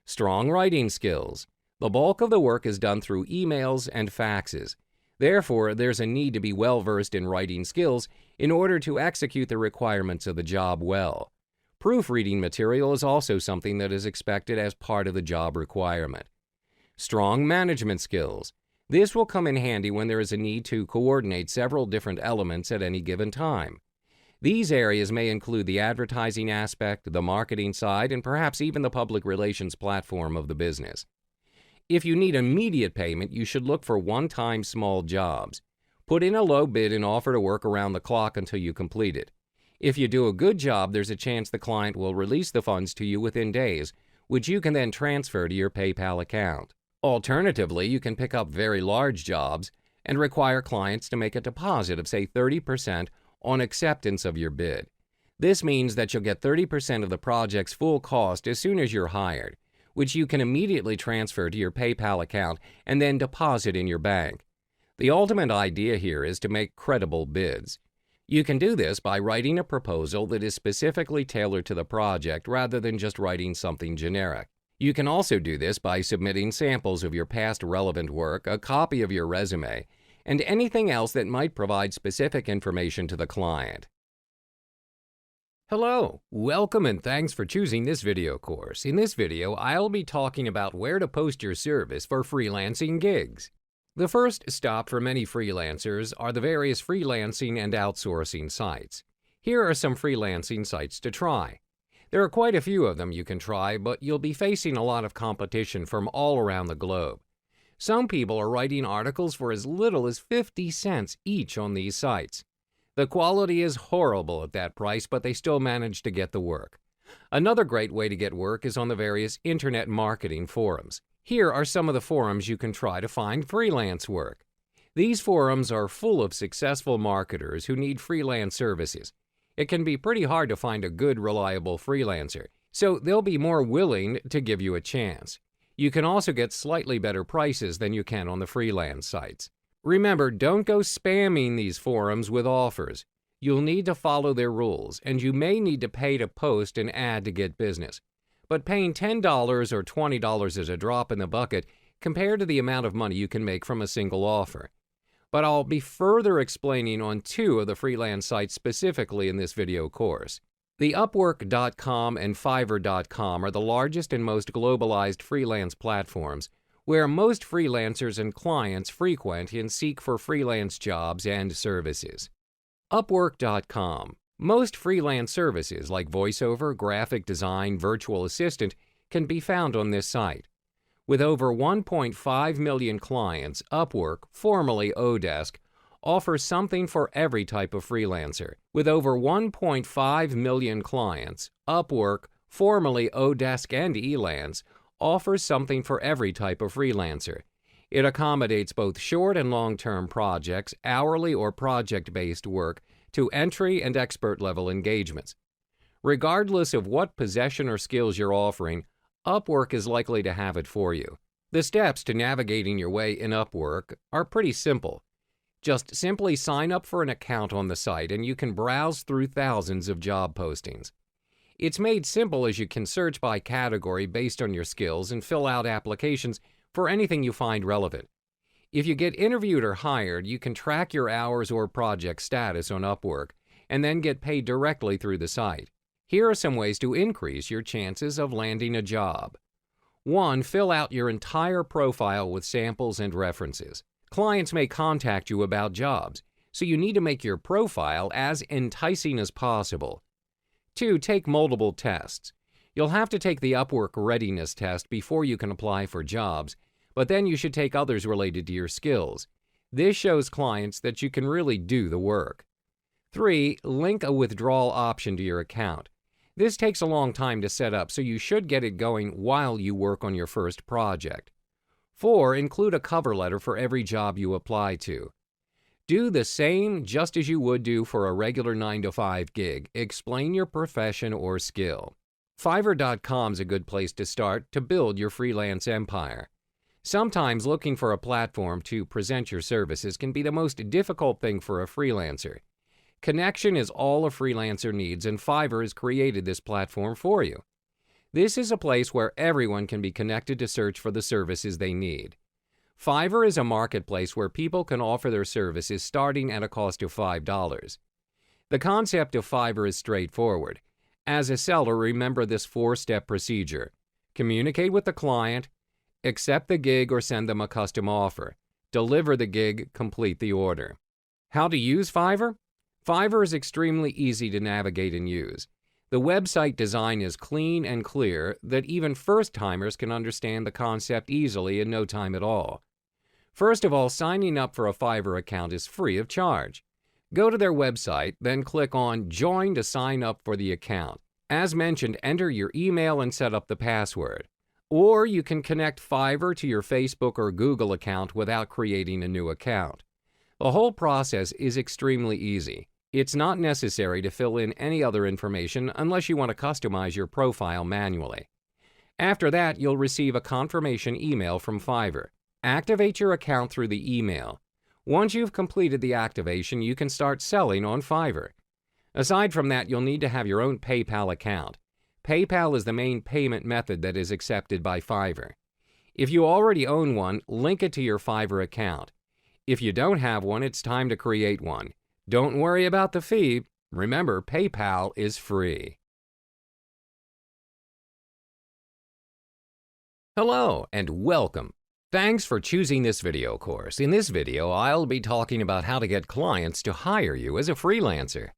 Strong writing skills. The bulk of the work is done through emails and faxes. Therefore, there's a need to be well-versed in writing skills in order to execute the requirements of the job well. Proofreading material is also something that is expected as part of the job requirement. Strong management skills. This will come in handy when there is a need to coordinate several different elements at any given time. These areas may include the advertising aspect, the marketing side, and perhaps even the public relations platform of the business. If you need immediate payment, you should look for one-time small jobs. Put in a low bid and offer to work around the clock until you complete it. If you do a good job, there's a chance the client will release the funds to you within days, which you can then transfer to your PayPal account. Alternatively, you can pick up very large jobs and require clients to make a deposit of, say, 30% on acceptance of your bid. This means that you'll get 30% of the project's full cost as soon as you're hired, which you can immediately transfer to your PayPal account and then deposit in your bank. The ultimate idea here is to make credible bids. You can do this by writing a proposal that is specifically tailored to the project rather than just writing something generic. You can also do this by submitting samples of your past relevant work, a copy of your resume, and anything else that might provide specific information to the client. Hello, welcome and thanks for choosing this video course. In this video, I'll be talking about where to post your service for freelancing gigs. The first stop for many freelancers are the various freelancing and outsourcing sites. Here are some freelancing sites to try. There are quite a few of them you can try, but you'll be facing a lot of competition from all around the globe. Some people are writing articles for as little as 50 cents each on these sites. The quality is horrible at that price, but they still manage to get the work. Another great way to get work is on the various internet marketing forums. Here are some of the forums you can try to find freelance work. These forums are full of successful marketers who need freelance services. It can be pretty hard to find a good, reliable freelancer, so they'll be more willing to give you a chance. You can also get slightly better prices than you can on the freelance sites. Remember, don't go spamming these forums with offers. You'll need to follow their rules, and you may need to pay to post an ad to get business. But paying $10 or $20 is a drop in the bucket compared to the amount of money you can make from a single offer. But I'll be further explaining on two of the freelance sites specifically in this video course. The Upwork.com and Fiverr.com are the largest and most globalized freelance platforms where most freelancers and clients frequent and seek for freelance jobs and services. Upwork.com. Most freelance services like voiceover, graphic design, virtual assistant can be found on this site. With over 1.5 million clients, Upwork, formerly Odesk, offers something for every type of freelancer. With over 1.5 million clients, Upwork, formerly Odesk and Elance, offers something for every type of freelancer. It accommodates both short and long-term projects, hourly or project-based work, to entry and expert-level engagements. Regardless of what possession or skills you're offering, Upwork is likely to have it for you. The steps to navigating your way in Upwork are pretty simple. Just simply sign up for an account on the site and you can browse through thousands of job postings. It's made simple as you can search by category based on your skills and fill out applications for anything you find relevant. If you get interviewed or hired, you can track your hours or project status on Upwork and then get paid directly through the site. Here are some ways to increase your chances of landing a job. 1. Fill out your entire profile with samples and references. Clients may contact you about jobs, so you need to make your profile as enticing as possible. 2. Take multiple tests. You'll have to take the Upwork readiness test before you can apply for jobs, but then you should take others related to your skills. This shows clients that you can really do the work. 3. Link a withdrawal option to your account. This takes a long time to set up, so you should get it going while you work on your first project. 4. Include a cover letter for every job you apply to. Do the same just as you would do for a regular 9-to-5 gig. Explain your profession or skill. Fiverr.com is a good place to start to build your freelance empire. Sometimes looking for a platform to present your services can be the most difficult thing for a freelancer. Connection is all a freelancer needs, and Fiverr has created this platform for you. This is a place where everyone can be connected to search for the services they need. Fiverr is a marketplace where people can offer their services starting at a cost of $5. The concept of Fiverr is straightforward. As a seller, remember this 4-step procedure. Communicate with the client, accept the gig or send them a custom offer, deliver the gig, complete the order. How to use Fiverr? Fiverr is extremely easy to navigate and use. The website design is clean and clear that even first-timers can understand the concept easily in no time at all. First of all, signing up for a Fiverr account is free of charge. Go to their website, then click on Join to sign up for the account. As mentioned, enter your email and set up the password. Or you can connect Fiverr to your Facebook or Google account without creating a new account. The whole process is extremely easy. It's not necessary to fill in any other information unless you want to customize your profile manually. After that, you'll receive a confirmation email from Fiverr. Activate your account through the email. Once you've completed the activation, you can start selling on Fiverr. Aside from that, you'll need to have your own PayPal account. PayPal is the main payment method that is accepted by Fiverr. If you already own one, link it to your Fiverr account. If you don't have one, it's time to create one. Don't worry about the fee. Remember, PayPal is free. Hello and welcome. Thanks for choosing this video course. In this video, I'll be talking about how to get clients to hire you as a freelancer.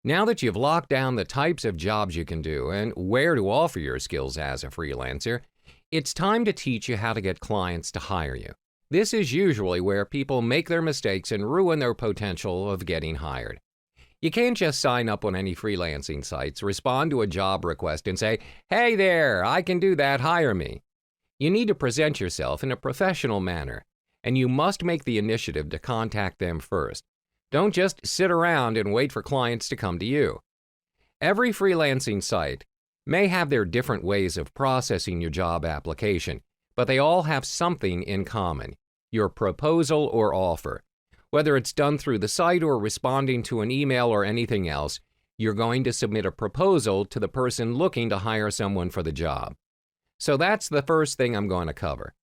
Now that you've locked down the types of jobs you can do and where to offer your skills as a freelancer, it's time to teach you how to get clients to hire you. This is usually where people make their mistakes and ruin their potential of getting hired. You can't just sign up on any freelancing sites, respond to a job request and say, "Hey there, I can do that, hire me." You need to present yourself in a professional manner, and you must make the initiative to contact them first. Don't just sit around and wait for clients to come to you. Every freelancing site may have their different ways of processing your job application, but they all have something in common: your proposal or offer. Whether it's done through the site or responding to an email or anything else, you're going to submit a proposal to the person looking to hire someone for the job. So that's the first thing I'm going to cover.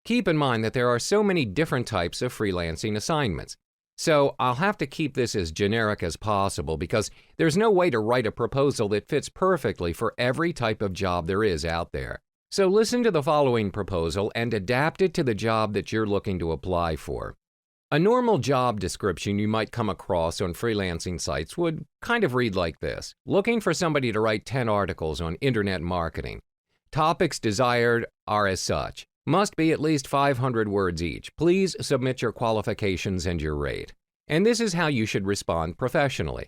Keep in mind that there are so many different types of freelancing assignments. So I'll have to keep this as generic as possible because there's no way to write a proposal that fits perfectly for every type of job there is out there. So listen to the following proposal and adapt it to the job that you're looking to apply for. A normal job description you might come across on freelancing sites would kind of read like this: looking for somebody to write 10 articles on internet marketing. Topics desired are as such. Must be at least 500 words each. Please submit your qualifications and your rate. And this is how you should respond professionally.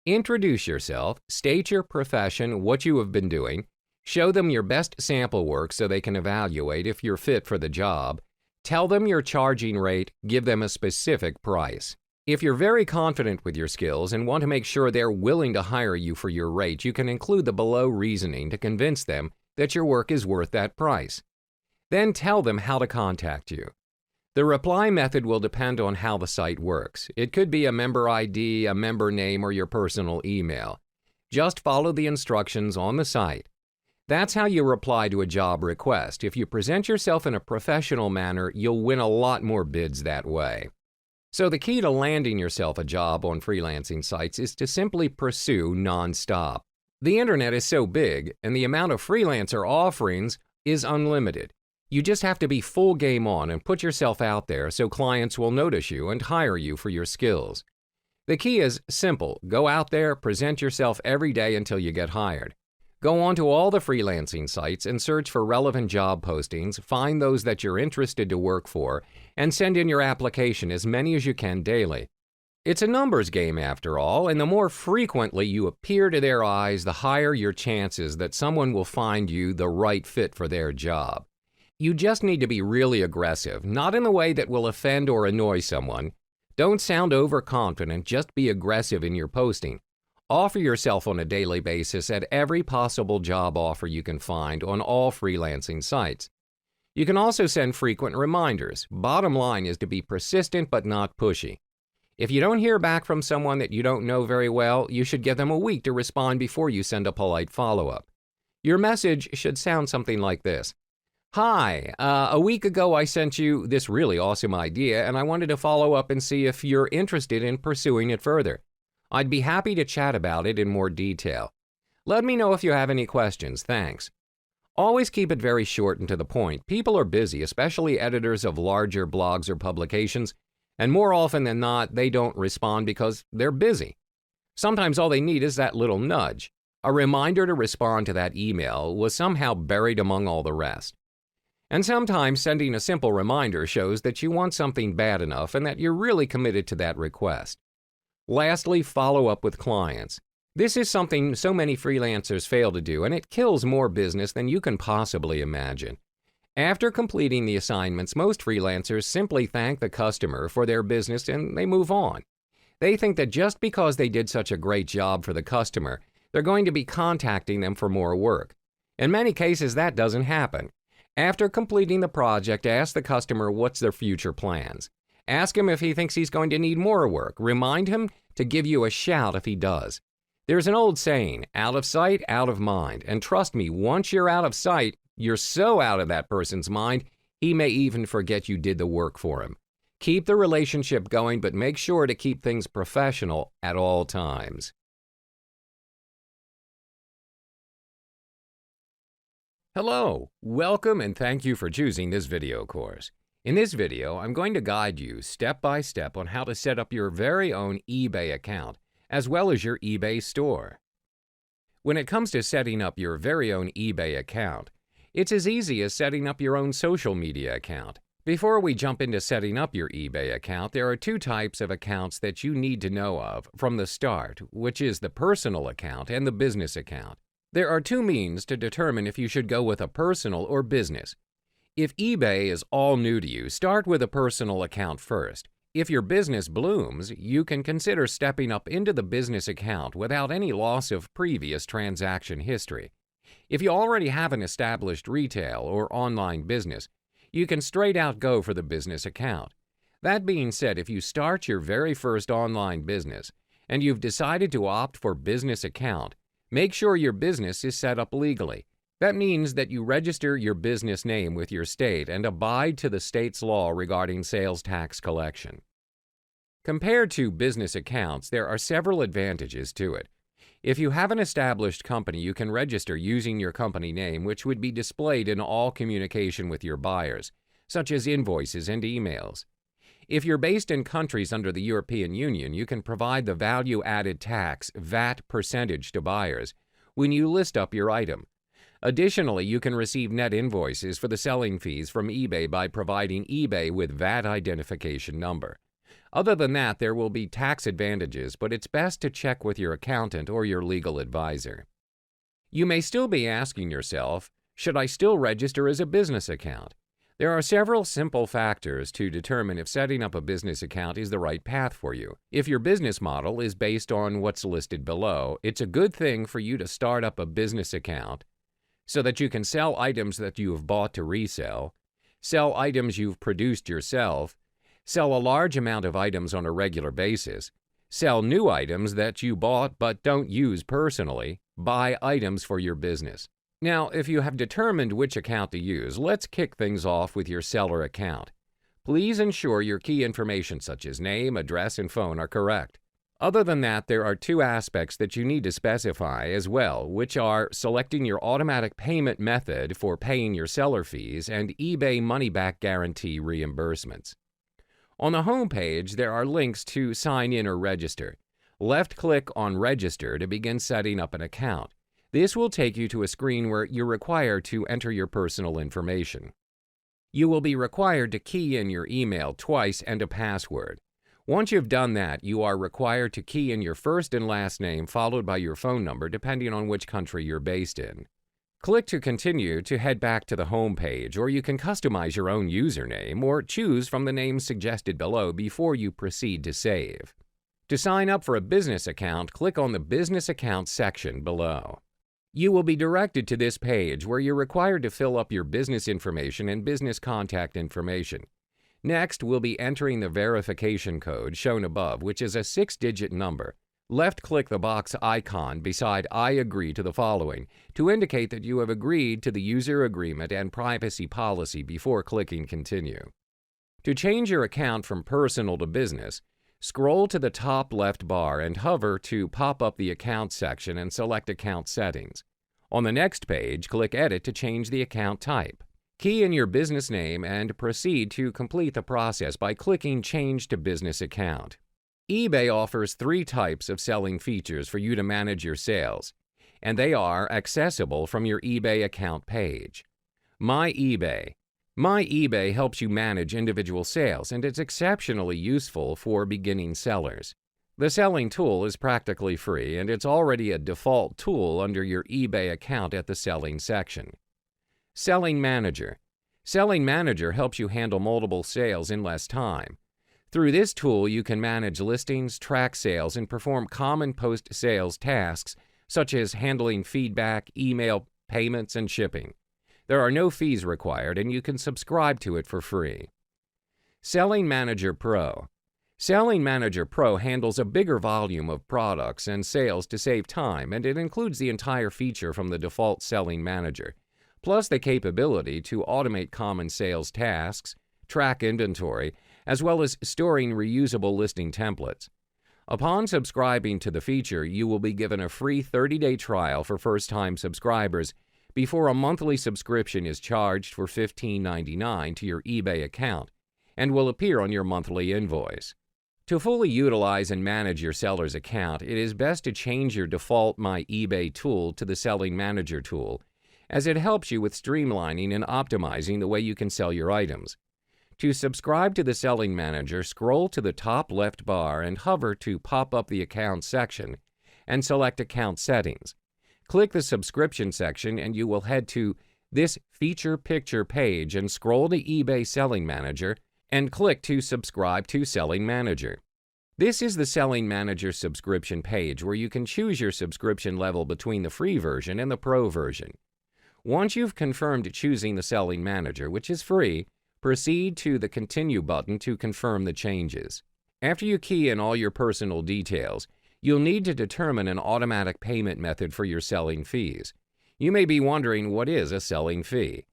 Introduce yourself, state your profession, what you have been doing, show them your best sample work so they can evaluate if you're fit for the job. Tell them your charging rate, give them a specific price. If you're very confident with your skills and want to make sure they're willing to hire you for your rate, you can include the below reasoning to convince them that your work is worth that price. Then tell them how to contact you. The reply method will depend on how the site works. It could be a member ID, a member name, or your personal email. Just follow the instructions on the site. That's how you reply to a job request. If you present yourself in a professional manner, you'll win a lot more bids that way. So the key to landing yourself a job on freelancing sites is to simply pursue nonstop. The internet is so big, and the amount of freelancer offerings is unlimited. You just have to be full game on and put yourself out there so clients will notice you and hire you for your skills. The key is simple: go out there, present yourself every day until you get hired. Go on to all the freelancing sites and search for relevant job postings, find those that you're interested to work for, and send in your application, as many as you can daily. It's a numbers game after all, and the more frequently you appear to their eyes, the higher your chances that someone will find you the right fit for their job. You just need to be really aggressive, not in the way that will offend or annoy someone. Don't sound overconfident, just be aggressive in your posting. Offer yourself on a daily basis at every possible job offer you can find on all freelancing sites. You can also send frequent reminders. Bottom line is to be persistent but not pushy. If you don't hear back from someone that you don't know very well, you should give them a week to respond before you send a polite follow-up. Your message should sound something like this: "Hi, a week ago I sent you this really awesome idea and I wanted to follow up and see if you're interested in pursuing it further. I'd be happy to chat about it in more detail. Let me know if you have any questions. Thanks." Always keep it very short and to the point. People are busy, especially editors of larger blogs or publications, and more often than not, they don't respond because they're busy. Sometimes all they need is that little nudge. A reminder to respond to that email was somehow buried among all the rest. And sometimes sending a simple reminder shows that you want something bad enough and that you're really committed to that request. Lastly, follow up with clients. This is something so many freelancers fail to do, and it kills more business than you can possibly imagine. After completing the assignments, most freelancers simply thank the customer for their business and they move on. They think that just because they did such a great job for the customer, they're going to be contacting them for more work. In many cases, that doesn't happen. After completing the project, ask the customer what's their future plans. Ask him if he thinks he's going to need more work. Remind him to give you a shout if he does. There's an old saying, out of sight, out of mind. And trust me, once you're out of sight, you're so out of that person's mind, he may even forget you did the work for him. Keep the relationship going, but make sure to keep things professional at all times. Hello, welcome and thank you for choosing this video course. In this video, I'm going to guide you step by step on how to set up your very own eBay account, as well as your eBay store. When it comes to setting up your very own eBay account, it's as easy as setting up your own social media account. Before we jump into setting up your eBay account, there are two types of accounts that you need to know of from the start, which is the personal account and the business account. There are two means to determine if you should go with a personal or business. If eBay is all new to you, start with a personal account first. If your business blooms, you can consider stepping up into the business account without any loss of previous transaction history. If you already have an established retail or online business, you can straight out go for the business account. That being said, if you start your very first online business and you've decided to opt for business account, make sure your business is set up legally. That means that you register your business name with your state and abide to the state's law regarding sales tax collection. Compared to business accounts, there are several advantages to it. If you have an established company, you can register using your company name, which would be displayed in all communication with your buyers, such as invoices and emails. If you're based in countries under the European Union, you can provide the value-added tax (VAT) percentage to buyers when you list up your item. Additionally, you can receive net invoices for the selling fees from eBay by providing eBay with VAT identification number. Other than that, there will be tax advantages, but it's best to check with your accountant or your legal advisor. You may still be asking yourself, should I still register as a business account? There are several simple factors to determine if setting up a business account is the right path for you. If your business model is based on what's listed below, it's a good thing for you to start up a business account so that you can sell items that you have bought to resell, sell items you've produced yourself, sell a large amount of items on a regular basis, sell new items that you bought but don't use personally, buy items for your business. Now, if you have determined which account to use, let's kick things off with your seller account. Please ensure your key information such as name, address, and phone are correct. Other than that, there are two aspects that you need to specify as well, which are selecting your automatic payment method for paying your seller fees and eBay money-back guarantee reimbursements. On the home page, there are links to sign in or register. Left-click on Register to begin setting up an account. This will take you to a screen where you're required to enter your personal information. You will be required to key in your email twice and a password. Once you've done that, you are required to key in your first and last name followed by your phone number depending on which country you're based in. Click to continue to head back to the home page, or you can customize your own username or choose from the names suggested below before you proceed to save. To sign up for a business account, click on the Business Account section below. You will be directed to this page where you're required to fill up your business information and business contact information. Next, we'll be entering the verification code shown above, which is a 6-digit number. Left-click the box icon beside I agree to the following to indicate that you have agreed to the user agreement and privacy policy before clicking Continue. To change your account from personal to business, scroll to the top left bar and hover to pop up the Account section and select Account Settings. On the next page, click Edit to change the account type. Key in your business name and proceed to complete the process by clicking Change to Business Account. eBay offers 3 types of selling features for you to manage your sales, and they are accessible from your eBay account page. My eBay. My eBay helps you manage individual sales, and it's exceptionally useful for beginning sellers. The selling tool is practically free, and it's already a default tool under your eBay account at the Selling section. Selling Manager. Selling Manager helps you handle multiple sales in less time. Through this tool, you can manage listings, track sales, and perform common post-sales tasks such as handling feedback, email payments, and shipping. There are no fees required, and you can subscribe to it for free. Selling Manager Pro. Selling Manager Pro handles a bigger volume of products and sales to save time, and it includes the entire feature from the default Selling Manager, plus the capability to automate common sales tasks, track inventory, as well as storing reusable listing templates. Upon subscribing to the feature, you will be given a free 30-day trial for first-time subscribers before a monthly subscription is charged for $15.99 to your eBay account and will appear on your monthly invoice. To fully utilize and manage your seller's account, it is best to change your default My eBay tool to the Selling Manager tool, as it helps you with streamlining and optimizing the way you can sell your items. To subscribe to the Selling Manager, scroll to the top left bar and hover to pop up the Account section and select Account Settings. Click the Subscription section and you will head to this Feature Picture page and scroll to eBay Selling Manager and click to subscribe to Selling Manager. This is the Selling Manager subscription page where you can choose your subscription level between the free version and the pro version. Once you've confirmed choosing the Selling Manager, which is free, proceed to the Continue button to confirm the changes. After you key in all your personal details, you'll need to determine an automatic payment method for your selling fees. You may be wondering, what is a selling fee?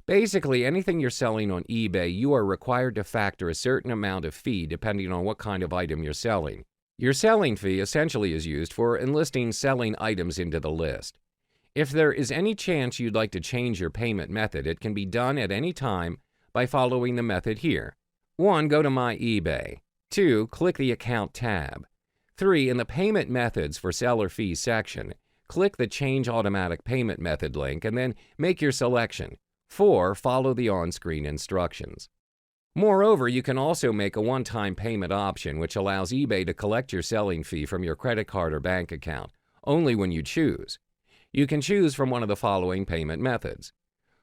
Basically, anything you're selling on eBay, you are required to factor a certain amount of fee depending on what kind of item you're selling. Your selling fee essentially is used for enlisting selling items into the list. If there is any chance you'd like to change your payment method, it can be done at any time by following the method here. 1. Go to My eBay. 2. Click the Account tab. 3. In the Payment Methods for Seller Fees section, click the Change Automatic Payment Method link and then make your selection. 4. Follow the on-screen instructions. Moreover, you can also make a one-time payment option which allows eBay to collect your selling fee from your credit card or bank account, only when you choose. You can choose from one of the following payment methods.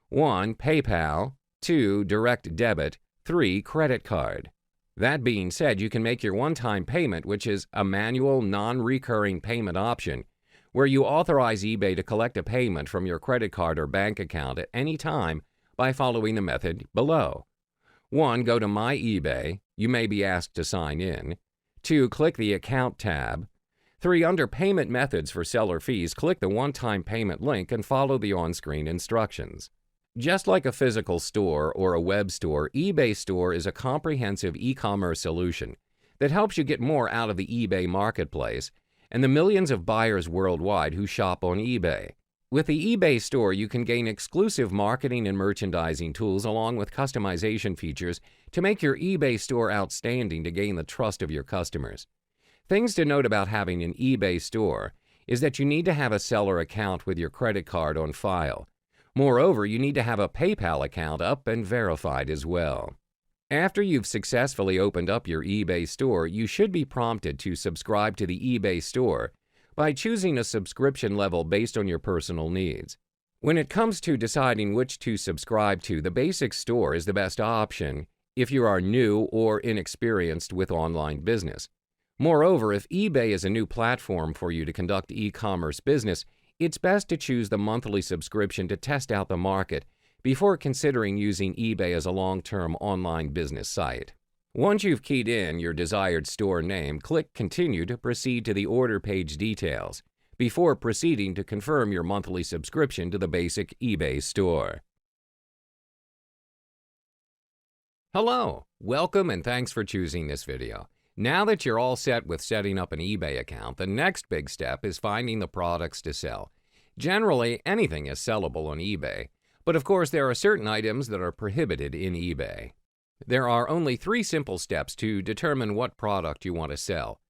1. PayPal. 2. Direct debit. 3. Credit card. That being said, you can make your one-time payment, which is a manual, non-recurring payment option, where you authorize eBay to collect a payment from your credit card or bank account at any time by following the method below. 1. Go to My eBay. You may be asked to sign in. 2. Click the Account tab. 3. Under Payment Methods for Seller Fees, click the one-time payment link and follow the on-screen instructions. Just like a physical store or a web store, eBay Store is a comprehensive e-commerce solution that helps you get more out of the eBay marketplace and the millions of buyers worldwide who shop on eBay. With the eBay Store, you can gain exclusive marketing and merchandising tools along with customization features to make your eBay Store outstanding to gain the trust of your customers. Things to note about having an eBay Store is that you need to have a seller account with your credit card on file. Moreover, you need to have a PayPal account up and verified as well. After you've successfully opened up your eBay Store, you should be prompted to subscribe to the eBay Store by choosing a subscription level based on your personal needs. When it comes to deciding which to subscribe to, the basic store is the best option if you are new or inexperienced with online business. Moreover, if eBay is a new platform for you to conduct e-commerce business, it's best to choose the monthly subscription to test out the market before considering using eBay as a long-term online business site. Once you've keyed in your desired store name, click Continue to proceed to the order page details before proceeding to confirm your monthly subscription to the basic eBay store. Hello, welcome and thanks for choosing this video. Now that you're all set with setting up an eBay account, the next big step is finding the products to sell. Generally, anything is sellable on eBay, but of course there are certain items that are prohibited in eBay. There are only 3 simple steps to determine what product you want to sell.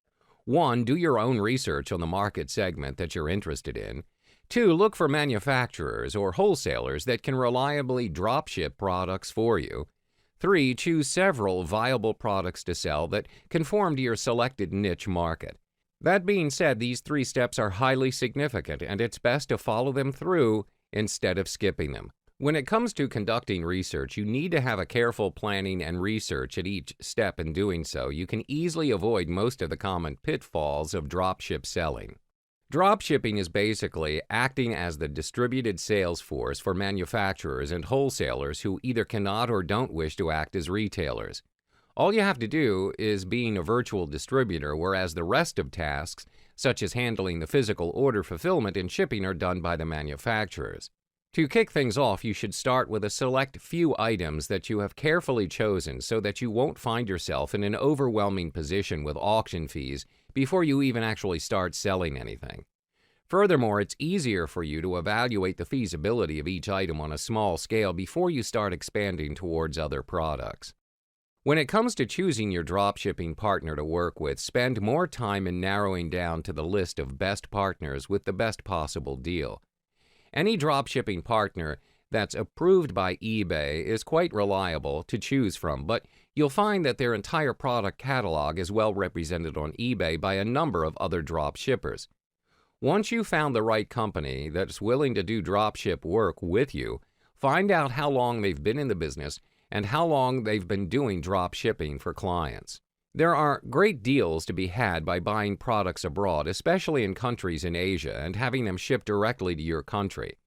1. Do your own research on the market segment that you're interested in. 2. Look for manufacturers or wholesalers that can reliably dropship products for you. 3. Choose several viable products to sell that conform to your selected niche market. That being said, these 3 steps are highly significant, and it's best to follow them through instead of skipping them. When it comes to conducting research, you need to have a careful planning and research at each step. In doing so, you can easily avoid most of the common pitfalls of dropship selling. Dropshipping is basically acting as the distributed sales force for manufacturers and wholesalers who either cannot or don't wish to act as retailers. All you have to do is being a virtual distributor, whereas the rest of tasks, such as handling the physical order fulfillment and shipping, are done by the manufacturers. To kick things off, you should start with a select few items that you have carefully chosen so that you won't find yourself in an overwhelming position with auction fees before you even actually start selling anything. Furthermore, it's easier for you to evaluate the feasibility of each item on a small scale before you start expanding towards other products. When it comes to choosing your dropshipping partner to work with, spend more time in narrowing down to the list of best partners with the best possible deal. Any dropshipping partner that's approved by eBay is quite reliable to choose from, but you'll find that their entire product catalog is well represented on eBay by a number of other dropshippers. Once you've found the right company that's willing to do dropship work with you, find out how long they've been in the business and how long they've been doing drop shipping for clients. There are great deals to be had by buying products abroad, especially in countries in Asia, and having them shipped directly to your country.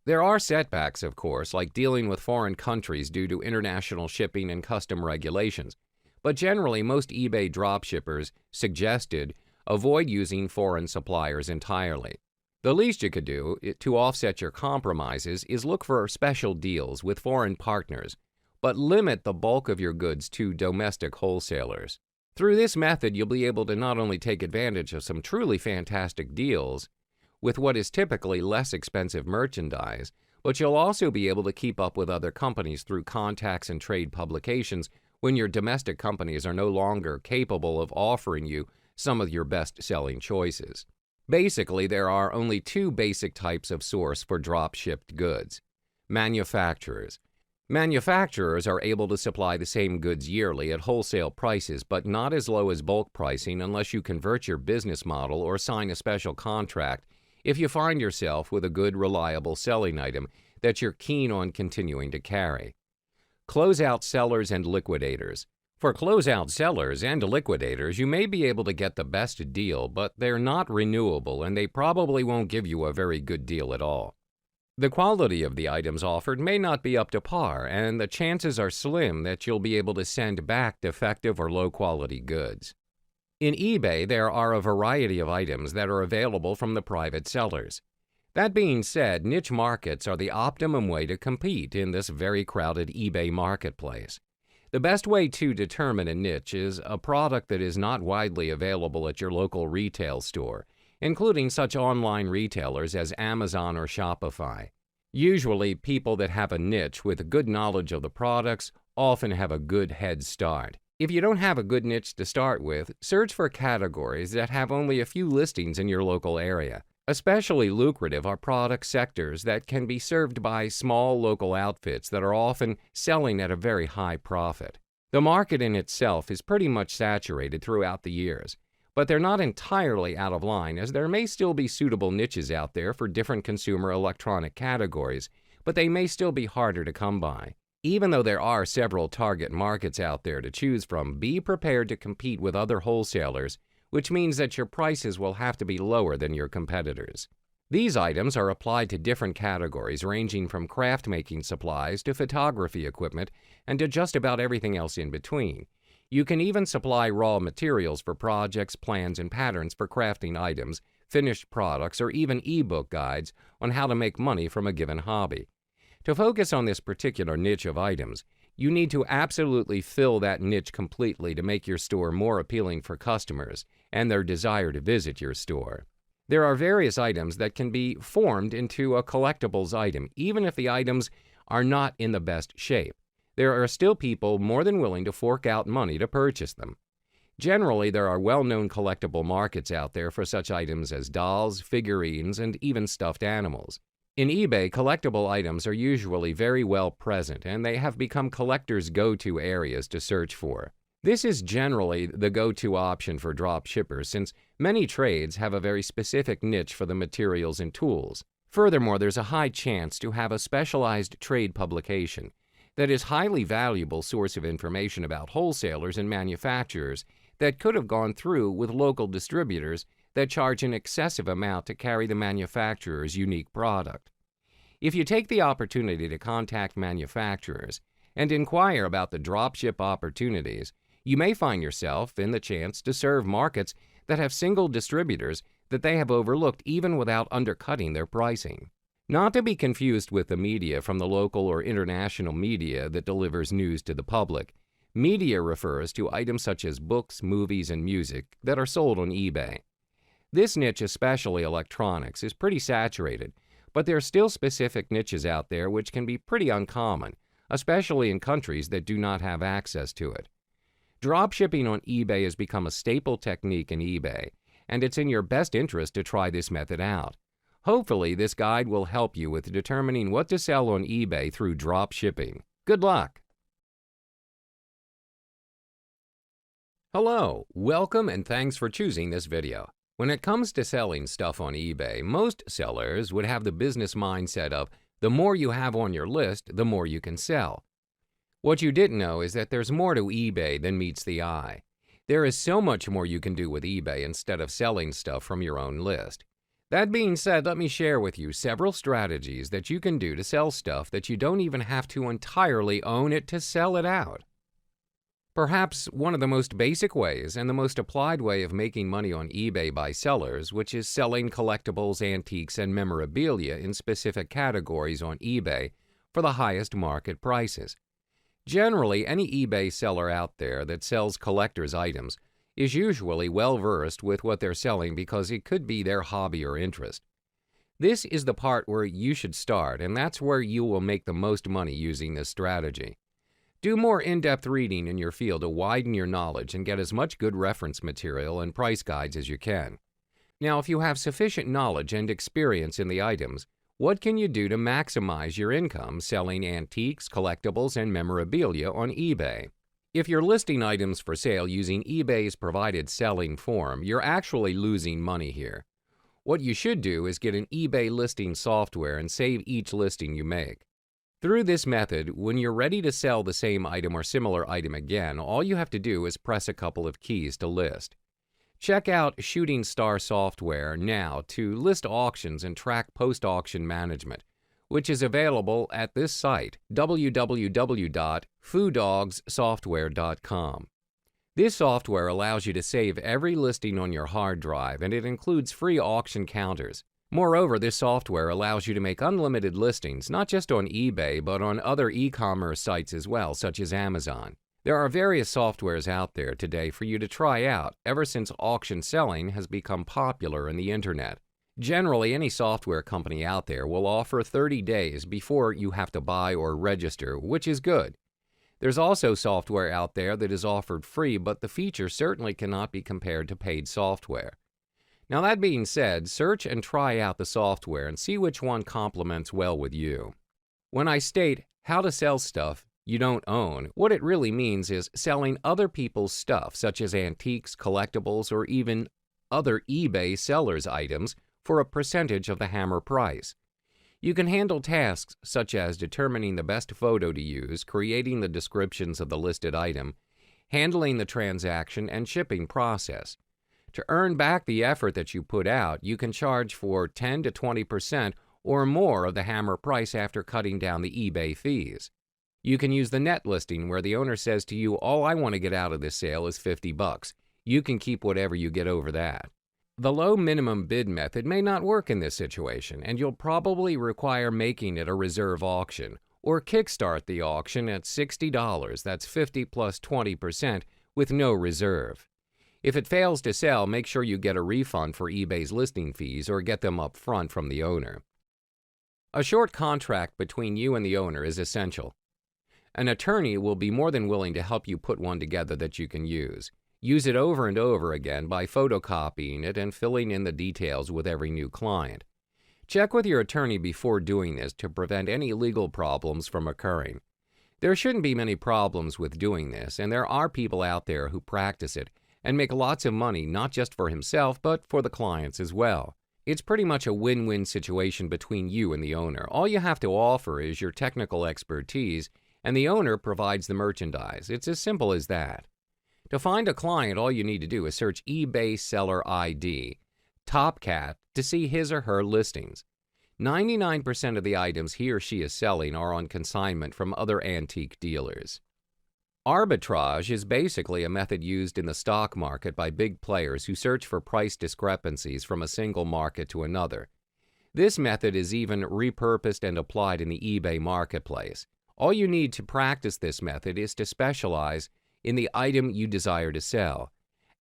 There are setbacks, of course, like dealing with foreign countries due to international shipping and custom regulations, but generally most eBay dropshippers suggested avoid using foreign suppliers entirely. The least you could do to offset your compromises is look for special deals with foreign partners, but limit the bulk of your goods to domestic wholesalers. Through this method, you'll be able to not only take advantage of some truly fantastic deals with what is typically less expensive merchandise, but you'll also be able to keep up with other companies through contacts and trade publications when your domestic companies are no longer capable of offering you some of your best-selling choices. Basically, there are only two basic types of source for drop-shipped goods: manufacturers. Manufacturers are able to supply the same goods yearly at wholesale prices, but not as low as bulk pricing unless you convert your business model or sign a special contract if you find yourself with a good, reliable selling item that you're keen on continuing to carry. Closeout sellers and liquidators. For closeout sellers and liquidators, you may be able to get the best deal, but they're not renewable and they probably won't give you a very good deal at all. The quality of the items offered may not be up to par, and the chances are slim that you'll be able to send back defective or low-quality goods. In eBay, there are a variety of items that are available from the private sellers. That being said, niche markets are the optimum way to compete in this very crowded eBay marketplace. The best way to determine a niche is a product that is not widely available at your local retail store, including such online retailers as Amazon or Shopify. Usually, people that have a niche with a good knowledge of the products often have a good head start. If you don't have a good niche to start with, search for categories that have only a few listings in your local area. Especially lucrative are product sectors that can be served by small local outfits that are often selling at a very high profit. The market in itself is pretty much saturated throughout the years, but they're not entirely out of line, as there may still be suitable niches out there for different consumer electronic categories, but they may still be harder to come by. Even though there are several target markets out there to choose from, be prepared to compete with other wholesalers, which means that your prices will have to be lower than your competitors. These items are applied to different categories ranging from craft-making supplies to photography equipment and to just about everything else in between. You can even supply raw materials for projects, plans, and patterns for crafting items, finished products, or even ebook guides on how to make money from a given hobby. To focus on this particular niche of items, you need to absolutely fill that niche completely to make your store more appealing for customers and their desire to visit your store. There are various items that can be formed into a collectibles item, even if the items are not in the best shape. There are still people more than willing to fork out money to purchase them. Generally, there are well-known collectible markets out there for such items as dolls, figurines, and even stuffed animals. In eBay, collectible items are usually very well present, and they have become collectors' go-to areas to search for. This is generally the go-to option for drop shippers, since many trades have a very specific niche for the materials and tools. Furthermore, there's a high chance to have a specialized trade publication that is highly valuable source of information about wholesalers and manufacturers that could have gone through with local distributors that charge an excessive amount to carry the manufacturer's unique product. If you take the opportunity to contact manufacturers and inquire about the dropship opportunities, you may find yourself in the chance to serve markets that have single distributors that they have overlooked even without undercutting their pricing. Not to be confused with the media from the local or international media that delivers news to the public. Media refers to items such as books, movies, and music that are sold on eBay. This niche, especially electronics, is pretty saturated, but there are still specific niches out there which can be pretty uncommon, especially in countries that do not have access to it. Dropshipping on eBay has become a staple technique in eBay, and it's in your best interest to try this method out. Hopefully, this guide will help you with determining what to sell on eBay through dropshipping. Good luck! Hello, welcome and thanks for choosing this video. When it comes to selling stuff on eBay, most sellers would have the business mindset of the more you have on your list, the more you can sell. What you didn't know is that there's more to eBay than meets the eye. There is so much more you can do with eBay instead of selling stuff from your own list. That being said, let me share with you several strategies that you can do to sell stuff that you don't even have to entirely own it to sell it out. Perhaps one of the most basic ways and the most applied way of making money on eBay by sellers, which is selling collectibles, antiques, and memorabilia in specific categories on eBay for the highest market prices. Generally, any eBay seller out there that sells collector's items is usually well-versed with what they're selling because it could be their hobby or interest. This is the part where you should start, and that's where you will make the most money using this strategy. Do more in-depth reading in your field to widen your knowledge and get as much good reference material and price guides as you can. Now, if you have sufficient knowledge and experience in the items, what can you do to maximize your income selling antiques, collectibles, and memorabilia on eBay? If you're listing items for sale using eBay's provided selling form, you're actually losing money here. What you should do is get an eBay listing software and save each listing you make. Through this method, when you're ready to sell the same item or similar item again, all you have to do is press a couple of keys to list. Check out Shooting Star software now to list auctions and track post-auction management, which is available at this site, www.foodogssoftware.com. This software allows you to save every listing on your hard drive, and it includes free auction counters. Moreover, this software allows you to make unlimited listings, not just on eBay, but on other e-commerce sites as well, such as Amazon. There are various softwares out there today for you to try out ever since auction selling has become popular in the internet. Generally, any software company out there will offer 30 days before you have to buy or register, which is good. There's also software out there that is offered free, but the features certainly cannot be compared to paid software. Now, that being said, search and try out the software and see which one complements well with you. When I state how to sell stuff you don't own, what it really means is selling other people's stuff, such as antiques, collectibles, or even other eBay sellers' items for a percentage of the hammer price. You can handle tasks such as determining the best photo to use, creating the descriptions of the listed item, handling the transaction, and shipping process. To earn back the effort that you put out, you can charge for 10 to 20% or more of the hammer price after cutting down the eBay fees. You can use the net listing where the owner says to you, all I want to get out of this sale is $50. You can keep whatever you get over that. The low minimum bid method may not work in this situation, and you'll probably require making it a reserve auction, or kickstart the auction at $60, that's 50 plus 20%, with no reserve. If it fails to sell, make sure you get a refund for eBay's listing fees or get them up front from the owner. A short contract between you and the owner is essential. An attorney will be more than willing to help you put one together that you can use. Use it over and over again by photocopying it and filling in the details with every new client. Check with your attorney before doing this to prevent any legal problems from occurring. There shouldn't be many problems with doing this, and there are people out there who practice it and make lots of money not just for himself but for the clients as well. It's pretty much a win-win situation between you and the owner. All you have to offer is your technical expertise, and the owner provides the merchandise. It's as simple as that. To find a client, all you need to do is search eBay Seller ID. Topcat to see his or her listings. 99% of the items he or she is selling are on consignment from other antique dealers. Arbitrage is basically a method used in the stock market by big players who search for price discrepancies from a single market to another. This method is even repurposed and applied in the eBay marketplace. All you need to practice this method is to specialize in the item you desire to sell.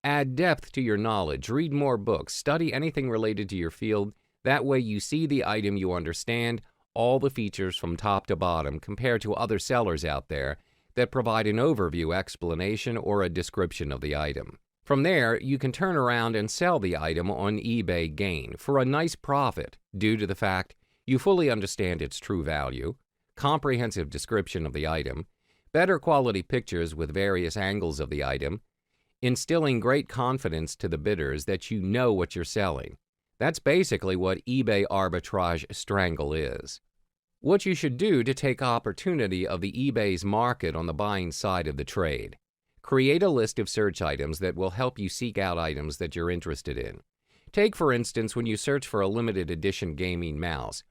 Add depth to your knowledge, read more books, study anything related to your field. That way you see the item, you understand all the features from top to bottom compared to other sellers out there that provide an overview explanation or a description of the item. From there, you can turn around and sell the item on eBay Gain for a nice profit due to the fact you fully understand its true value, comprehensive description of the item, better quality pictures with various angles of the item, instilling great confidence to the bidders that you know what you're selling. That's basically what eBay arbitrage strangle is. What you should do to take opportunity of the eBay's market on the buying side of the trade. Create a list of search items that will help you seek out items that you're interested in. Take, for instance, when you search for a limited edition gaming mouse.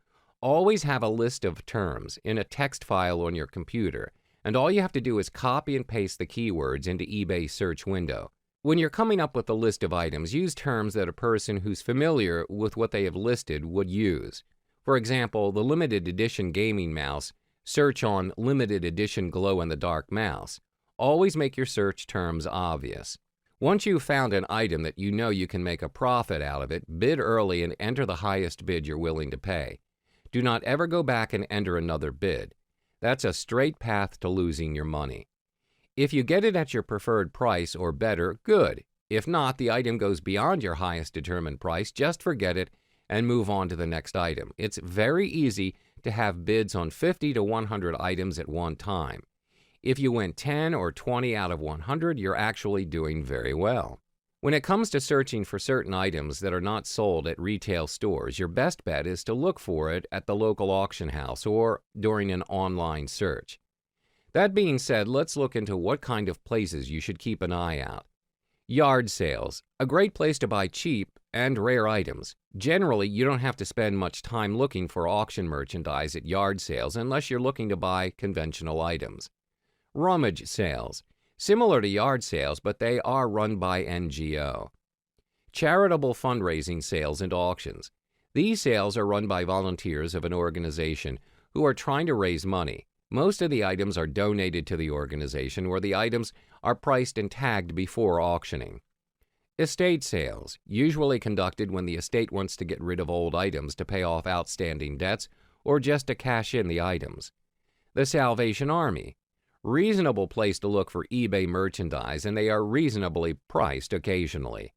Always have a list of terms in a text file on your computer, and all you have to do is copy and paste the keywords into eBay's search window. When you're coming up with a list of items, use terms that a person who's familiar with what they have listed would use. For example, the limited edition gaming mouse, search on limited edition glow-in-the-dark mouse. Always make your search terms obvious. Once you've found an item that you know you can make a profit out of it, bid early and enter the highest bid you're willing to pay. Do not ever go back and enter another bid. That's a straight path to losing your money. If you get it at your preferred price or better, good. If not, the item goes beyond your highest determined price, just forget it and move on to the next item. It's very easy to have bids on 50 to 100 items at one time. If you win 10 or 20 out of 100, you're actually doing very well. When it comes to searching for certain items that are not sold at retail stores, your best bet is to look for it at the local auction house or during an online search. That being said, let's look into what kind of places you should keep an eye out. Yard sales, a great place to buy cheap and rare items. Generally, you don't have to spend much time looking for auction merchandise at yard sales unless you're looking to buy conventional items. Rummage sales, similar to yard sales, but they are run by NGO. Charitable fundraising sales and auctions. These sales are run by volunteers of an organization who are trying to raise money. Most of the items are donated to the organization, where the items are priced and tagged before auctioning. Estate sales, usually conducted when the estate wants to get rid of old items to pay off outstanding debts or just to cash in the items. The Salvation Army, reasonable place to look for eBay merchandise, and they are reasonably priced occasionally.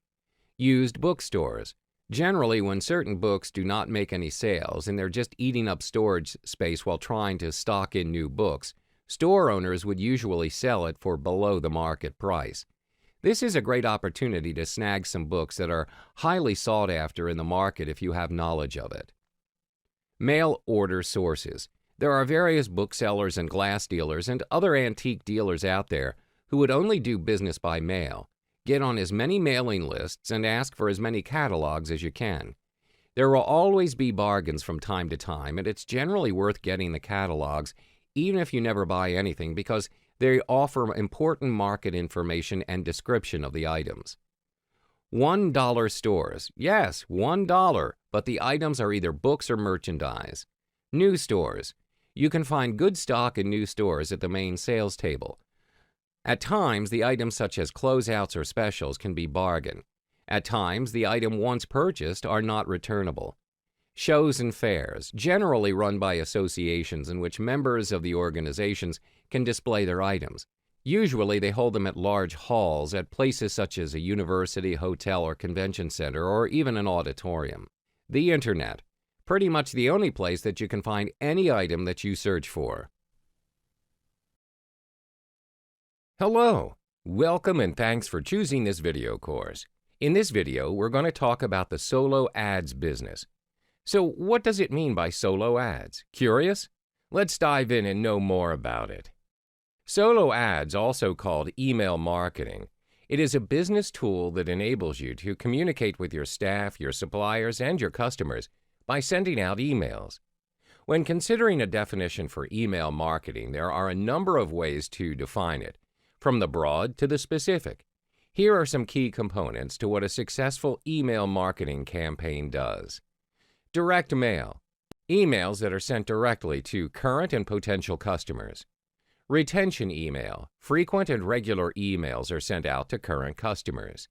Used bookstores, generally when certain books do not make any sales and they're just eating up storage space while trying to stock in new books, store owners would usually sell it for below the market price. This is a great opportunity to snag some books that are highly sought after in the market if you have knowledge of it. Mail order sources. There are various booksellers and glass dealers and other antique dealers out there who would only do business by mail. Get on as many mailing lists and ask for as many catalogs as you can. There will always be bargains from time to time, and it's generally worth getting the catalogs even if you never buy anything, because they offer important market information and description of the items. $1 stores. Yes, $1, but the items are either books or merchandise. New stores. You can find good stock in new stores at the main sales table. At times, the items such as closeouts or specials can be bargain. At times, the item once purchased are not returnable. Shows and fairs, generally run by associations in which members of the organizations can display their items. Usually, they hold them at large halls at places such as a university, hotel, or convention center, or even an auditorium. The Internet, pretty much the only place that you can find any item that you search for. Hello, welcome and thanks for choosing this video course. In this video, we're going to talk about the solo ads business. So what does it mean by solo ads? Curious? Let's dive in and know more about it. Solo ads, also called email marketing, It is a business tool that enables you to communicate with your staff, your suppliers, and your customers by sending out emails. When considering a definition for email marketing, there are a number of ways to define it, from the broad to the specific. Here are some key components to what a successful email marketing campaign does. Direct mail. Emails that are sent directly to current and potential customers. Retention email. Frequent and regular emails are sent out to current customers.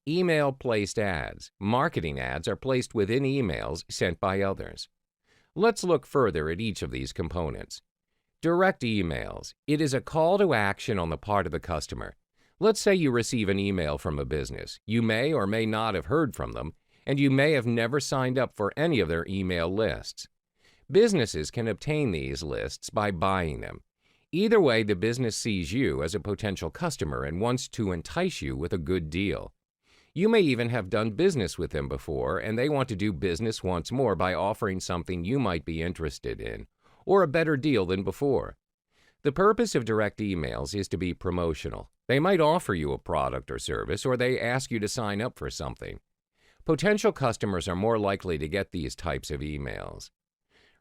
Email-placed ads. Marketing ads are placed within emails sent by others. Let's look further at each of these components. Direct emails. It is a call to action on the part of the customer. Let's say you receive an email from a business. You may or may not have heard from them, and you may have never signed up for any of their email lists. Businesses can obtain these lists by buying them. Either way, the business sees you as a potential customer and wants to entice you with a good deal. You may even have done business with them before, and they want to do business once more by offering something you might be interested in, or a better deal than before. The purpose of direct emails is to be promotional. They might offer you a product or service, or they ask you to sign up for something. Potential customers are more likely to get these types of emails.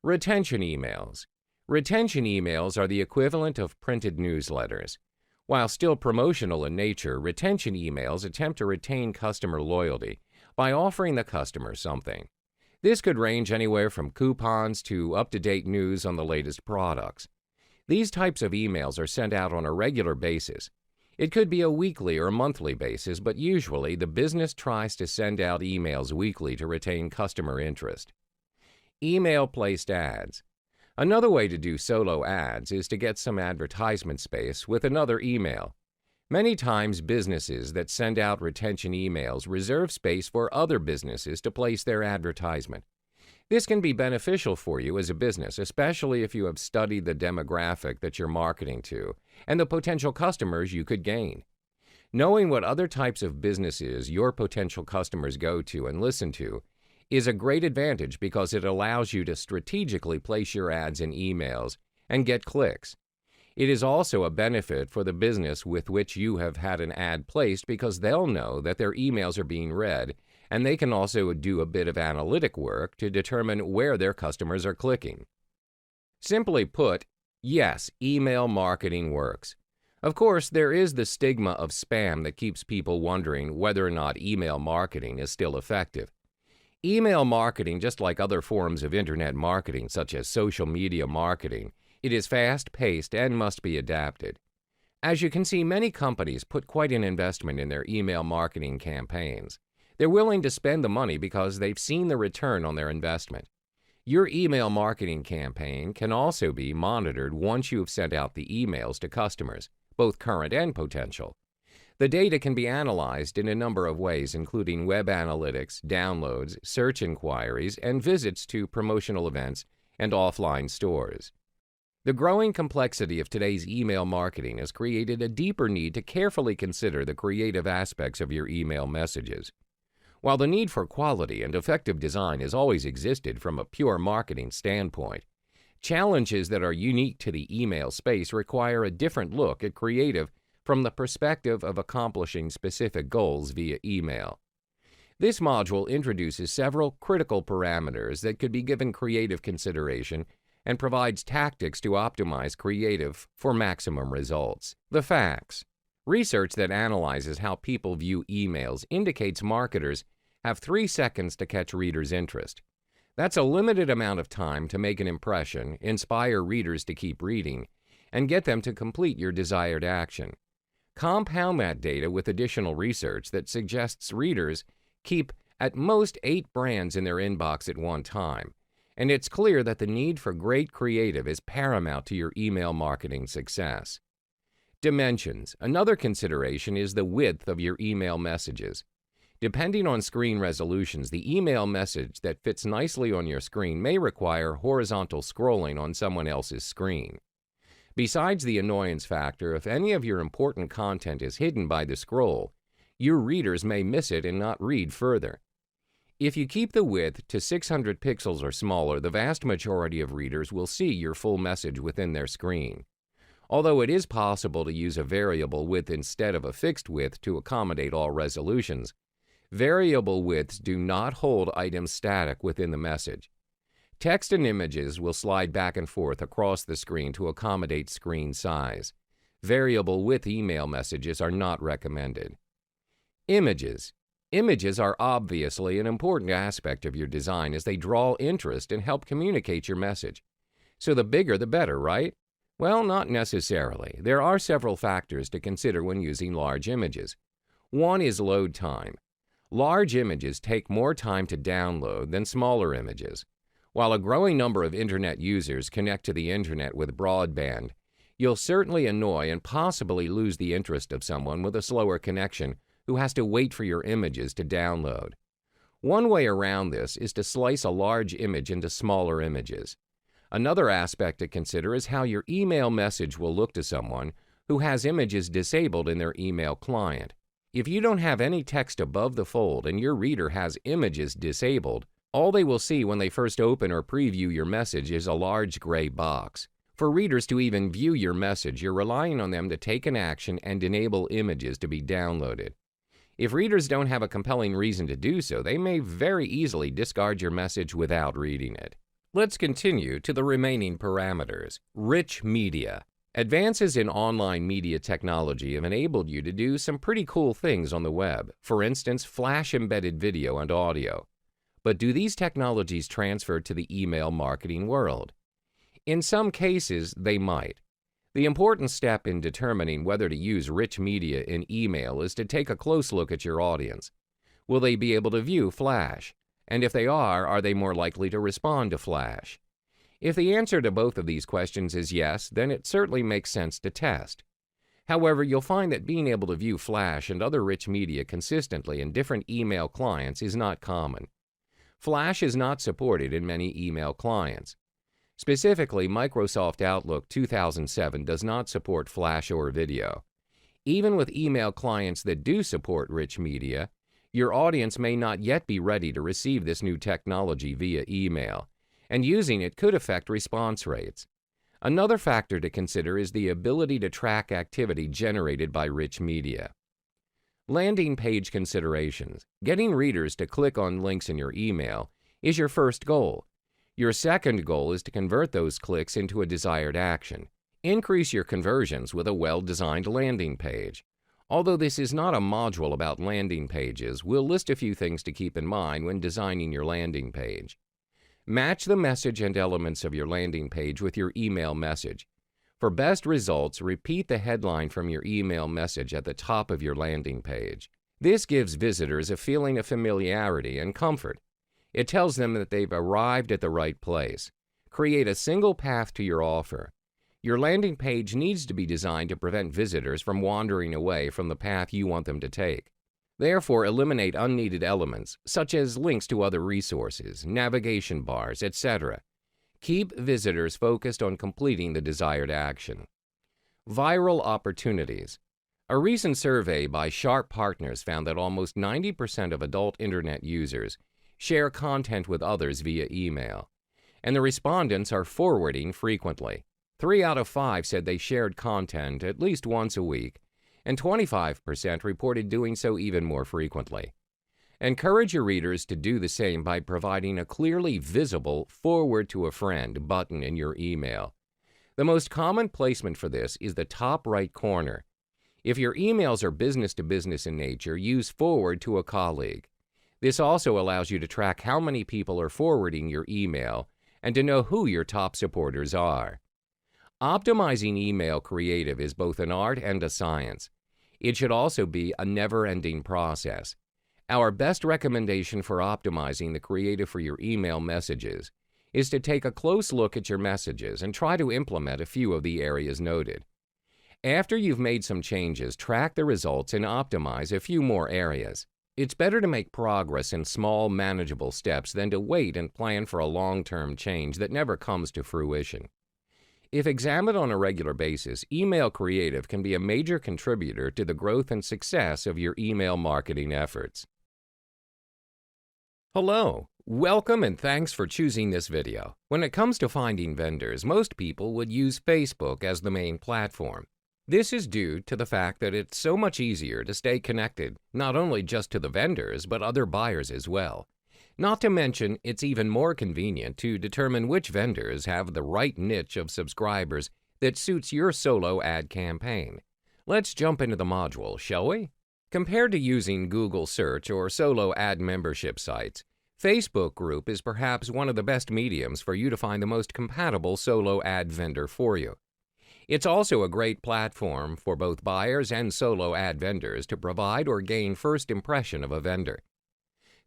Retention emails. Retention emails are the equivalent of printed newsletters. While still promotional in nature, retention emails attempt to retain customer loyalty by offering the customer something. This could range anywhere from coupons to up-to-date news on the latest products. These types of emails are sent out on a regular basis. It could be a weekly or monthly basis, but usually the business tries to send out emails weekly to retain customer interest. Email-placed ads. Another way to do solo ads is to get some advertisement space with another email. Many times businesses that send out retention emails reserve space for other businesses to place their advertisement. This can be beneficial for you as a business, especially if you have studied the demographic that you're marketing to and the potential customers you could gain. Knowing what other types of businesses your potential customers go to and listen to is a great advantage because it allows you to strategically place your ads in emails and get clicks. It is also a benefit for the business with which you have had an ad placed because they'll know that their emails are being read, and they can also do a bit of analytic work to determine where their customers are clicking. Simply put, yes, email marketing works. Of course, there is the stigma of spam that keeps people wondering whether or not email marketing is still effective. Email marketing, just like other forms of internet marketing such as social media marketing, it is fast-paced and must be adapted. As you can see, many companies put quite an investment in their email marketing campaigns. They're willing to spend the money because they've seen the return on their investment. Your email marketing campaign can also be monitored once you have sent out the emails to customers, both current and potential. The data can be analyzed in a number of ways, including web analytics, downloads, search inquiries, and visits to promotional events and offline stores. The growing complexity of today's email marketing has created a deeper need to carefully consider the creative aspects of your email messages. While the need for quality and effective design has always existed from a pure marketing standpoint, challenges that are unique to the email space require a different look at creative from the perspective of accomplishing specific goals via email. This module introduces several critical parameters that could be given creative consideration and provides tactics to optimize creative for maximum results. The facts. Research that analyzes how people view emails indicates marketers have 3 seconds to catch readers' interest. That's a limited amount of time to make an impression, inspire readers to keep reading, and get them to complete your desired action. Compound that data with additional research that suggests readers keep at most 8 brands in their inbox at one time, and it's clear that the need for great creative is paramount to your email marketing success. Dimensions. Another consideration is the width of your email messages. Depending on screen resolutions, the email message that fits nicely on your screen may require horizontal scrolling on someone else's screen. Besides the annoyance factor, if any of your important content is hidden by the scroll, your readers may miss it and not read further. If you keep the width to 600 pixels or smaller, the vast majority of readers will see your full message within their screen. although it is possible to use a variable width instead of a fixed width to accommodate all resolutions. Variable widths do not hold items static within the message. Text and images will slide back and forth across the screen to accommodate screen size. Variable width email messages are not recommended. Images. Images are obviously an important aspect of your design as they draw interest and help communicate your message. So the bigger the better, right? Well, not necessarily. There are several factors to consider when using large images. One is load time. Large images take more time to download than smaller images. While a growing number of Internet users connect to the Internet with broadband, you'll certainly annoy and possibly lose the interest of someone with a slower connection who has to wait for your images to download. One way around this is to slice a large image into smaller images. Another aspect to consider is how your email message will look to someone who has images disabled in their email client. If you don't have any text above the fold and your reader has images disabled, all they will see when they first open or preview your message is a large gray box. For readers to even view your message, you're relying on them to take an action and enable images to be downloaded. If readers don't have a compelling reason to do so, they may very easily discard your message without reading it. Let's continue to the remaining parameters. Rich media. Advances in online media technology have enabled you to do some pretty cool things on the web. For instance, flash-embedded video and audio. But do these technologies transfer to the email marketing world? In some cases, they might. The important step in determining whether to use rich media in email is to take a close look at your audience. Will they be able to view Flash? And if they are they more likely to respond to Flash? If the answer to both of these questions is yes, then it certainly makes sense to test. However, you'll find that being able to view Flash and other rich media consistently in different email clients is not common. Flash is not supported in many email clients. Specifically, Microsoft Outlook 2007 does not support Flash or video. Even with email clients that do support rich media, your audience may not yet be ready to receive this new technology via email, and using it could affect response rates. Another factor to consider is the ability to track activity generated by rich media. Landing page considerations. Getting readers to click on links in your email is your first goal. Your second goal is to convert those clicks into a desired action. Increase your conversions with a well-designed landing page. Although this is not a module about landing pages, we'll list a few things to keep in mind when designing your landing page. Match the message and elements of your landing page with your email message. For best results, repeat the headline from your email message at the top of your landing page. This gives visitors a feeling of familiarity and comfort. It tells them that they've arrived at the right place. Create a single path to your offer. Your landing page needs to be designed to prevent visitors from wandering away from the path you want them to take. Therefore, eliminate unneeded elements, such as links to other resources, navigation bars, etc. Keep visitors focused on completing the desired action. Viral opportunities. A recent survey by Sharp Partners found that almost 90% of adult Internet users share content with others via email, and the respondents are forwarding frequently. 3 out of 5 said they shared content at least once a week, and 25% reported doing so even more frequently. Encourage your readers to do the same by providing a clearly visible "Forward to a Friend" button in your email. The most common placement for this is the top right corner. If your emails are business-to-business in nature, use "Forward to a Colleague." This also allows you to track how many people are forwarding your email and to know who your top supporters are. Optimizing email creative is both an art and a science. It should also be a never-ending process. Our best recommendation for optimizing the creative for your email messages is to take a close look at your messages and try to implement a few of the areas noted. After you've made some changes, track the results and optimize a few more areas. It's better to make progress in small, manageable steps than to wait and plan for a long-term change that never comes to fruition. If examined on a regular basis, email creative can be a major contributor to the growth and success of your email marketing efforts. Hello, Welcome and thanks for choosing this video. When it comes to finding vendors, most people would use Facebook as the main platform. This is due to the fact that it's so much easier to stay connected, not only just to the vendors, but other buyers as well. Not to mention, it's even more convenient to determine which vendors have the right niche of subscribers that suits your solo ad campaign. Let's jump into the module, shall we? Compared to using Google Search or solo ad membership sites, Facebook Group is perhaps one of the best mediums for you to find the most compatible solo ad vendor for you. It's also a great platform for both buyers and solo ad vendors to provide or gain first impression of a vendor.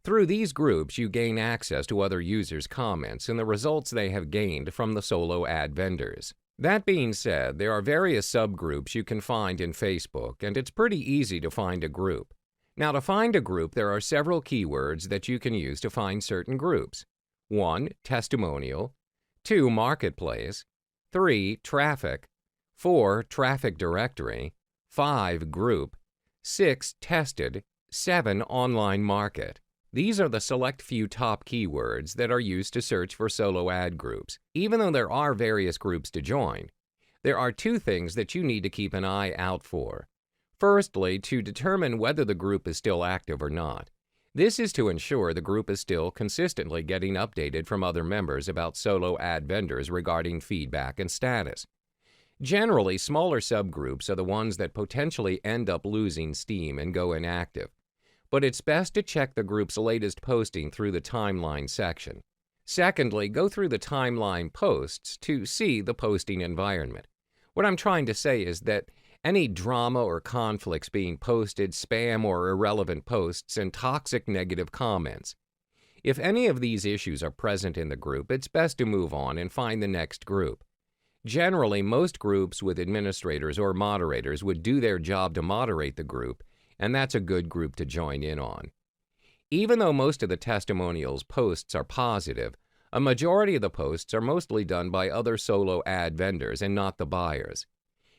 Through these groups, you gain access to other users' comments and the results they have gained from the solo ad vendors. That being said, there are various subgroups you can find in Facebook, and it's pretty easy to find a group. Now, to find a group, there are several keywords that you can use to find certain groups. 1. Testimonial. 2. Marketplace. 3. Traffic. 4. Traffic directory. 5. Group. 6. Tested. 7. Online market. These are the select few top keywords that are used to search for solo ad groups. Even though there are various groups to join, there are two things that you need to keep an eye out for. Firstly, to determine whether the group is still active or not. This is to ensure the group is still consistently getting updated from other members about solo ad vendors regarding feedback and status. Generally, smaller subgroups are the ones that potentially end up losing steam and go inactive. But it's best to check the group's latest posting through the timeline section. Secondly, go through the timeline posts to see the posting environment. What I'm trying to say is that any drama or conflicts being posted, spam or irrelevant posts, and toxic negative comments. If any of these issues are present in the group, it's best to move on and find the next group. Generally, most groups with administrators or moderators would do their job to moderate the group, and that's a good group to join in on. Even though most of the testimonials posts are positive, a majority of the posts are mostly done by other solo ad vendors and not the buyers.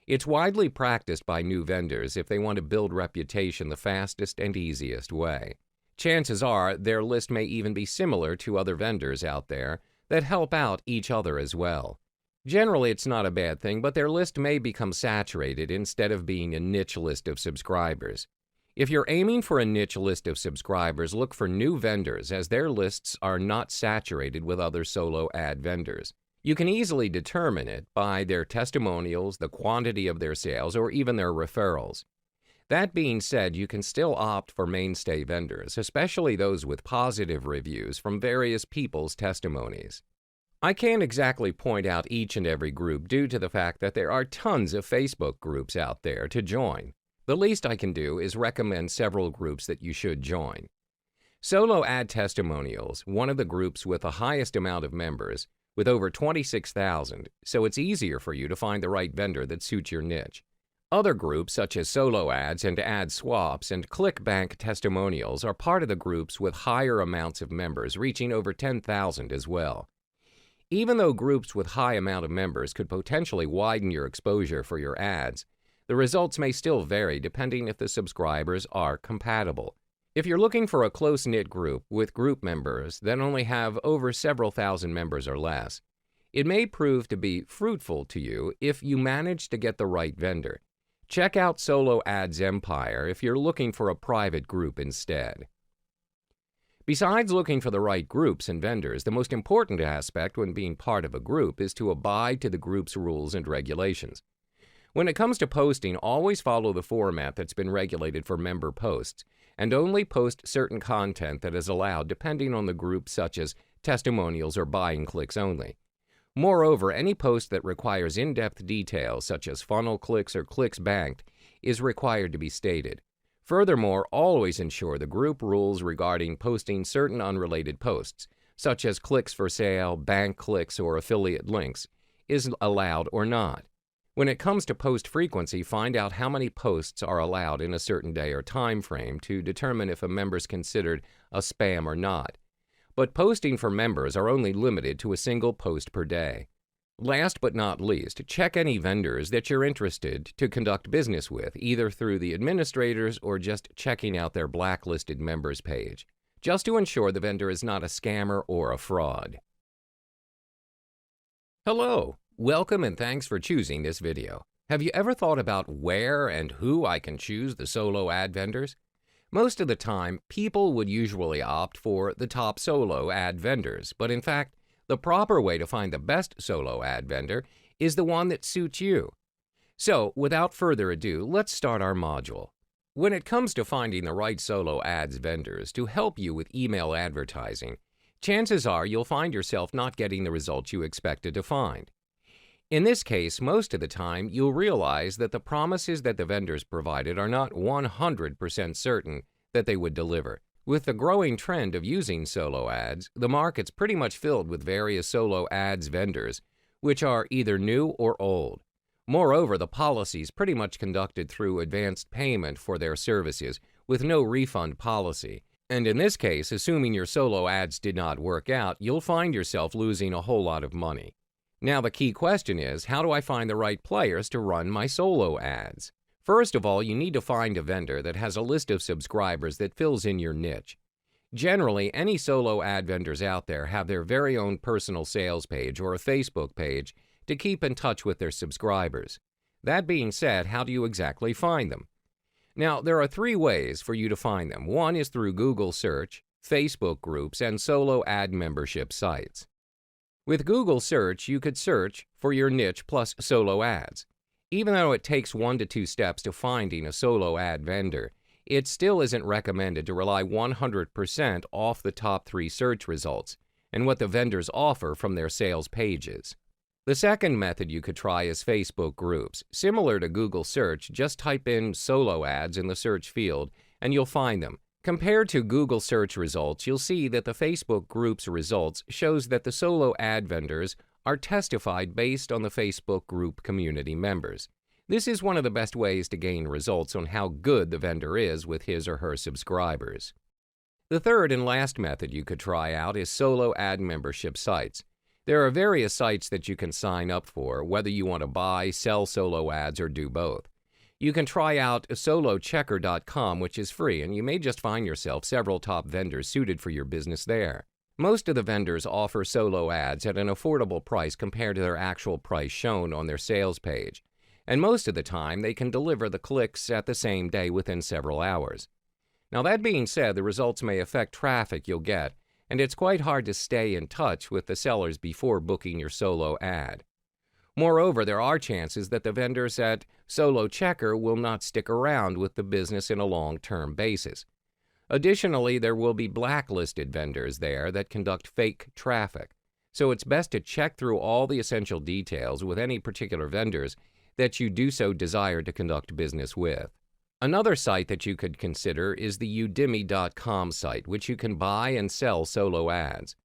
It's widely practiced by new vendors if they want to build reputation the fastest and easiest way. Chances are their list may even be similar to other vendors out there that help out each other as well. Generally, it's not a bad thing, but their list may become saturated instead of being a niche list of subscribers. If you're aiming for a niche list of subscribers, look for new vendors as their lists are not saturated with other solo ad vendors. You can easily determine it by their testimonials, the quantity of their sales, or even their referrals. That being said, you can still opt for mainstay vendors, especially those with positive reviews from various people's testimonies. I can't exactly point out each and every group due to the fact that there are tons of Facebook groups out there to join. The least I can do is recommend several groups that you should join. Solo Ad Testimonials, one of the groups with the highest amount of members, with over 26,000, so it's easier for you to find the right vendor that suits your niche. Other groups such as Solo Ads and Ad Swaps and ClickBank Testimonials are part of the groups with higher amounts of members, reaching over 10,000 as well. Even though groups with high amount of members could potentially widen your exposure for your ads, the results may still vary depending if the subscribers are compatible. If you're looking for a close-knit group with group members that only have over several thousand members or less, it may prove to be fruitful to you if you manage to get the right vendor. Check out Solo Ads Empire if you're looking for a private group instead. Besides looking for the right groups and vendors, the most important aspect when being part of a group is to abide to the group's rules and regulations. When it comes to posting, always follow the format that's been regulated for member posts, and only post certain content that is allowed depending on the group, such as testimonials or buying clicks only. Moreover, any post that requires in-depth details, such as funnel clicks or clicks banked, is required to be stated. Furthermore, always ensure the group rules regarding posting certain unrelated posts, such as clicks for sale, bank clicks, or affiliate links, is allowed or not. When it comes to post frequency, find out how many posts are allowed in a certain day or time frame to determine if a member is considered a spam or not. But posting for members are only limited to a single post per day. Last but not least, check any vendors that you're interested to conduct business with, either through the administrators or just checking out their blacklisted members page. just to ensure the vendor is not a scammer or a fraud. Hello, welcome and thanks for choosing this video. Have you ever thought about where and who I can choose the solo ad vendors? Most of the time, people would usually opt for the top solo ad vendors, but in fact, the proper way to find the best solo ad vendor is the one that suits you. So, without further ado, let's start our module. When it comes to finding the right solo ads vendors to help you with email advertising, chances are you'll find yourself not getting the results you expected to find. In this case, most of the time, you'll realize that the promises that the vendors provided are not 100% certain that they would deliver. With the growing trend of using solo ads, the market's pretty much filled with various solo ads vendors, which are either new or old. Moreover, the policy's pretty much conducted through advanced payment for their services, with no refund policy. And in this case, assuming your solo ads did not work out, you'll find yourself losing a whole lot of money. Now the key question is, how do I find the right players to run my solo ads? First of all, you need to find a vendor that has a list of subscribers that fills in your niche. Generally, any solo ad vendors out there have their very own personal sales page or a Facebook page to keep in touch with their subscribers. That being said, how do you exactly find them? Now, there are three ways for you to find them. One is through Google search, Facebook groups, and solo ad membership sites. With Google search, you could search for your niche plus solo ads. Even though it takes 1 to 2 steps to finding a solo ad vendor, it still isn't recommended to rely 100% off the top 3 search results and what the vendors offer from their sales pages. The second method you could try is Facebook groups. Similar to Google search, just type in solo ads in the search field and you'll find them. Compared to Google search results, you'll see that the Facebook groups results shows that the solo ad vendors are testified based on the Facebook group community members. This is one of the best ways to gain results on how good the vendor is with his or her subscribers. The third and last method you could try out is solo ad membership sites. There are various sites that you can sign up for, whether you want to buy, sell solo ads, or do both. You can try out solochecker.com, which is free, and you may just find yourself several top vendors suited for your business there. Most of the vendors offer solo ads at an affordable price compared to their actual price shown on their sales page, and most of the time they can deliver the clicks at the same day within several hours. Now that being said, the results may affect traffic you'll get, and it's quite hard to stay in touch with the sellers before booking your solo ad. Moreover, there are chances that the vendors at Solo Checker will not stick around with the business in a long-term basis. Additionally, there will be blacklisted vendors there that conduct fake traffic, so it's best to check through all the essential details with any particular vendors that you do so desire to conduct business with. Another site that you could consider is the Udemy.com site, which you can buy and sell solo ads.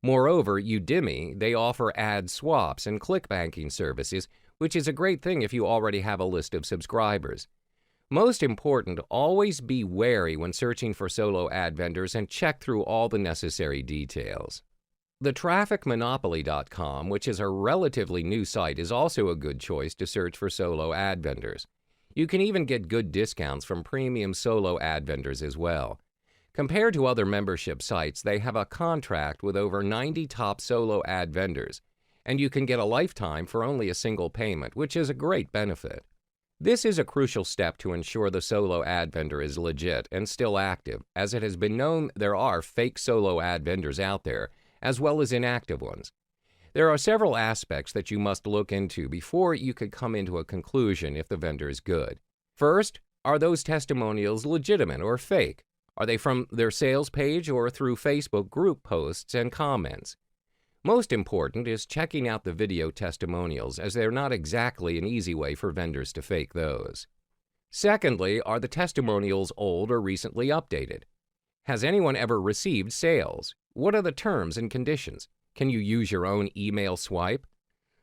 Moreover, Udemy, they offer ad swaps and clickbanking services, which is a great thing if you already have a list of subscribers. Most important, always be wary when searching for solo ad vendors and check through all the necessary details. The TrafficMonopoly.com, which is a relatively new site, is also a good choice to search for solo ad vendors. You can even get good discounts from premium solo ad vendors as well. Compared to other membership sites, they have a contract with over 90 top solo ad vendors, and you can get a lifetime for only a single payment, which is a great benefit. This is a crucial step to ensure the solo ad vendor is legit and still active, as it has been known there are fake solo ad vendors out there, as well as inactive ones. There are several aspects that you must look into before you could come into a conclusion if the vendor is good. First, are those testimonials legitimate or fake? Are they from their sales page or through Facebook group posts and comments? Most important is checking out the video testimonials, as they're not exactly an easy way for vendors to fake those. Secondly, are the testimonials old or recently updated? Has anyone ever received sales? What are the terms and conditions? Can you use your own email swipe?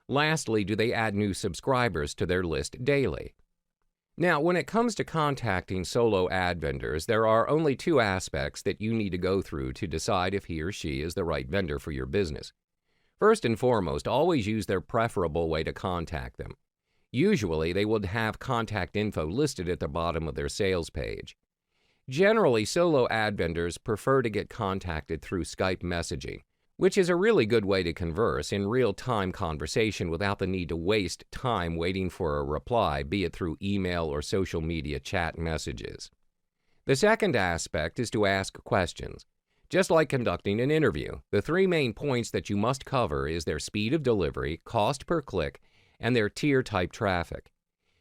Lastly, do they add new subscribers to their list daily? Now, when it comes to contacting solo ad vendors, there are only 2 aspects that you need to go through to decide if he or she is the right vendor for your business. First and foremost, always use their preferable way to contact them. Usually, they would have contact info listed at the bottom of their sales page. Generally, solo ad vendors prefer to get contacted through Skype messaging, which is a really good way to converse in real-time conversation without the need to waste time waiting for a reply, be it through email or social media chat messages. The second aspect is to ask questions. Just like conducting an interview, the three main points that you must cover is their speed of delivery, cost per click, and their tier type traffic.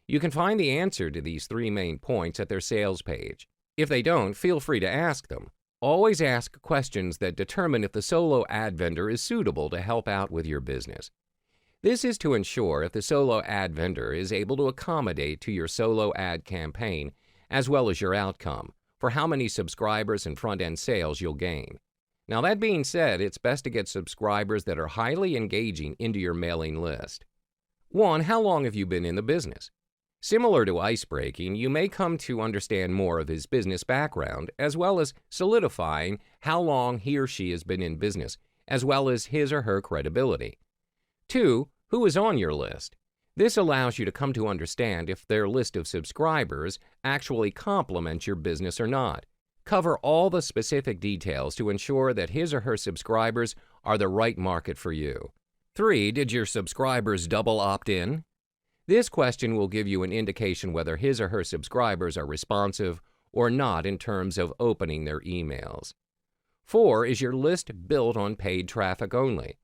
You can find the answer to these three main points at their sales page. If they don't, feel free to ask them. Always ask questions that determine if the solo ad vendor is suitable to help out with your business. This is to ensure if the solo ad vendor is able to accommodate to your solo ad campaign as well as your outcome for how many subscribers and front-end sales you'll gain. Now, that being said, it's best to get subscribers that are highly engaging into your mailing list. 1. How long have you been in the business? Similar to ice-breaking, you may come to understand more of his business background, as well as solidifying how long he or she has been in business, as well as his or her credibility. 2. Who is on your list? This allows you to come to understand if their list of subscribers actually complements your business or not. Cover all the specific details to ensure that his or her subscribers are the right market for you. 3. Did your subscribers double opt-in? This question will give you an indication whether his or her subscribers are responsive or not in terms of opening their emails. 4. Is your list built on paid traffic only?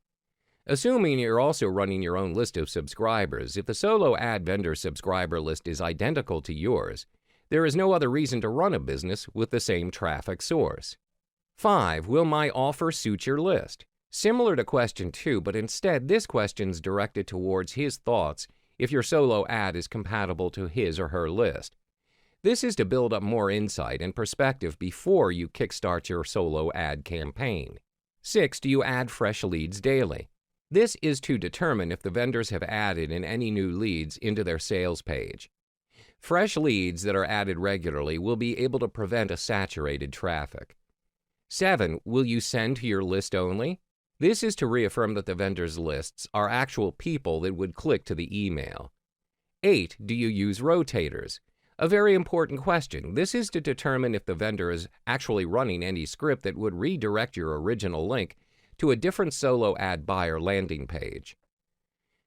Assuming you're also running your own list of subscribers, if the solo ad vendor subscriber list is identical to yours, there is no other reason to run a business with the same traffic source. 5. Will my offer suit your list? Similar to question 2, but instead this question's directed towards his thoughts if your solo ad is compatible to his or her list. This is to build up more insight and perspective before you kickstart your solo ad campaign. 6. Do you add fresh leads daily? This is to determine if the vendors have added in any new leads into their sales page. Fresh leads that are added regularly will be able to prevent a saturated traffic. 7. Will you send to your list only? This is to reaffirm that the vendor's lists are actual people that would click to the email. 8. Do you use rotators? A very important question. This is to determine if the vendor is actually running any script that would redirect your original link to a different solo ad buyer landing page.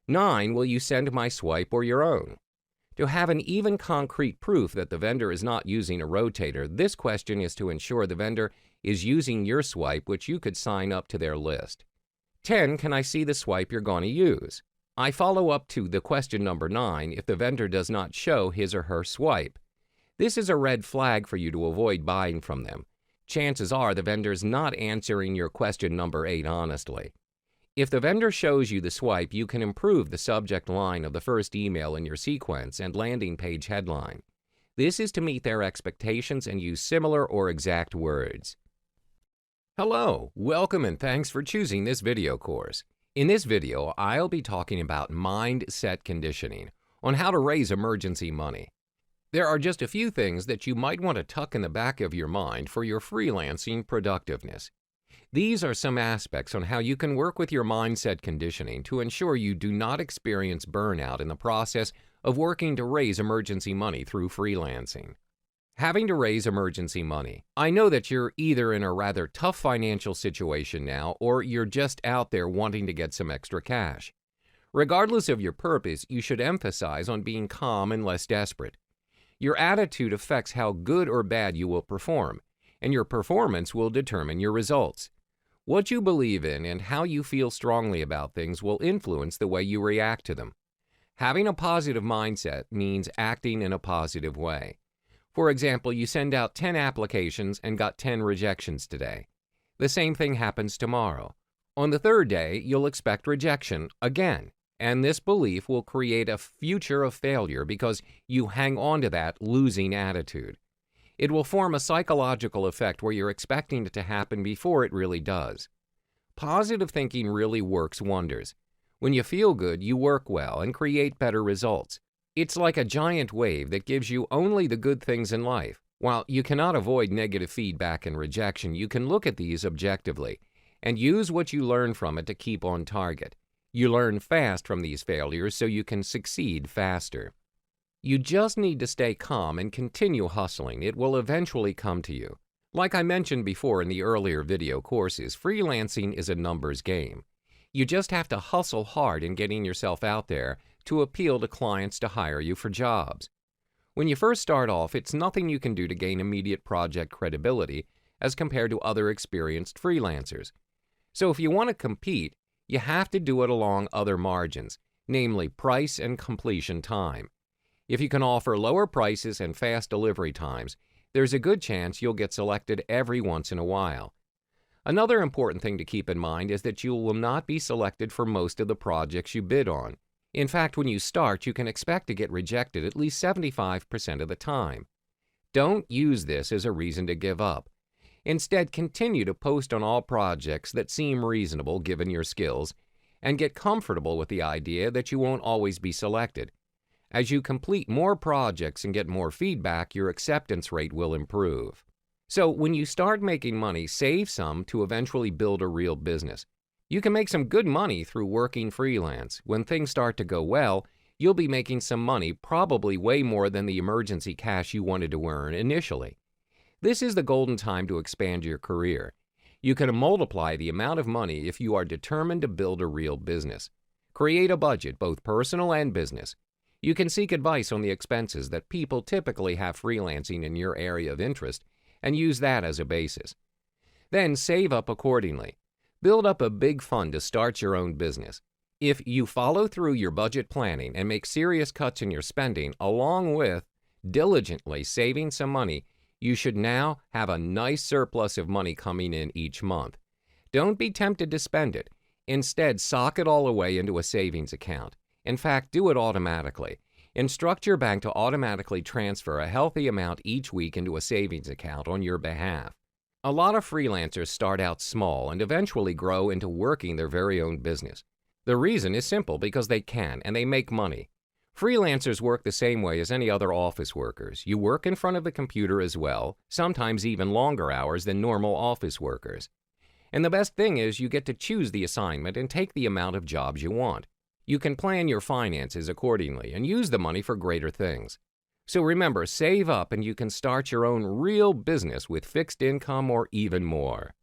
9. Will you send my swipe or your own? To have an even concrete proof that the vendor is not using a rotator, this question is to ensure the vendor is using your swipe, which you could sign up to their list. 10. Can I see the swipe you're going to use? I follow up to the question number 9 if the vendor does not show his or her swipe. This is a red flag for you to avoid buying from them. Chances are the vendor's not answering your question number 8 honestly. If the vendor shows you the swipe, you can improve the subject line of the first email in your sequence and landing page headline. This is to meet their expectations and use similar or exact words. Hello, welcome and thanks for choosing this video course. In this video, I'll be talking about mindset conditioning on how to raise emergency money. There are just a few things that you might want to tuck in the back of your mind for your freelancing productiveness. These are some aspects on how you can work with your mindset conditioning to ensure you do not experience burnout in the process of working to raise emergency money through freelancing. Having to raise emergency money. I know that you're either in a rather tough financial situation now or you're just out there wanting to get some extra cash. Regardless of your purpose, you should emphasize on being calm and less desperate. Your attitude affects how good or bad you will perform, and your performance will determine your results. What you believe in and how you feel strongly about things will influence the way you react to them. Having a positive mindset means acting in a positive way. For example, you send out 10 applications and got 10 rejections today. The same thing happens tomorrow. On the third day, you'll expect rejection again, and this belief will create a future of failure because you hang on to that losing attitude. It will form a psychological effect where you're expecting it to happen before it really does. Positive thinking really works wonders. When you feel good, you work well and create better results. It's like a giant wave that gives you only the good things in life. While you cannot avoid negative feedback and rejection, you can look at these objectively and use what you learn from it to keep on target. You learn fast from these failures so you can succeed faster. You just need to stay calm and continue hustling. It will eventually come to you. Like I mentioned before in the earlier video courses, freelancing is a numbers game. You just have to hustle hard in getting yourself out there to appeal to clients to hire you for jobs. When you first start off, it's nothing you can do to gain immediate project credibility as compared to other experienced freelancers. So if you want to compete, you have to do it along other margins, namely price and completion time. If you can offer lower prices and fast delivery times, there's a good chance you'll get selected every once in a while. Another important thing to keep in mind is that you will not be selected for most of the projects you bid on. In fact, when you start, you can expect to get rejected at least 75% of the time. Don't use this as a reason to give up. Instead, continue to post on all projects that seem reasonable given your skills, and get comfortable with the idea that you won't always be selected. As you complete more projects and get more feedback, your acceptance rate will improve. So when you start making money, save some to eventually build a real business. You can make some good money through working freelance. When things start to go well, you'll be making some money, probably way more than the emergency cash you wanted to earn initially. This is the golden time to expand your career. You can multiply the amount of money if you are determined to build a real business. Create a budget, both personal and business. You can seek advice on the expenses that people typically have freelancing in your area of interest and use that as a basis. Then save up accordingly. Build up a big fund to start your own business. If you follow through your budget planning and make serious cuts in your spending, along with diligently saving some money, you should now have a nice surplus of money coming in each month. Don't be tempted to spend it. Instead, sock it all away into a savings account. In fact, do it automatically. Instruct your bank to automatically transfer a healthy amount each week into a savings account on your behalf. A lot of freelancers start out small and eventually grow into working their very own business. The reason is simple: because they can and they make money. Freelancers work the same way as any other office workers. You work in front of the computer as well, sometimes even longer hours than normal office workers. And the best thing is you get to choose the assignment and take the amount of jobs you want. You can plan your finances accordingly and use the money for greater things. So remember, save up and you can start your own real business with fixed income or even more.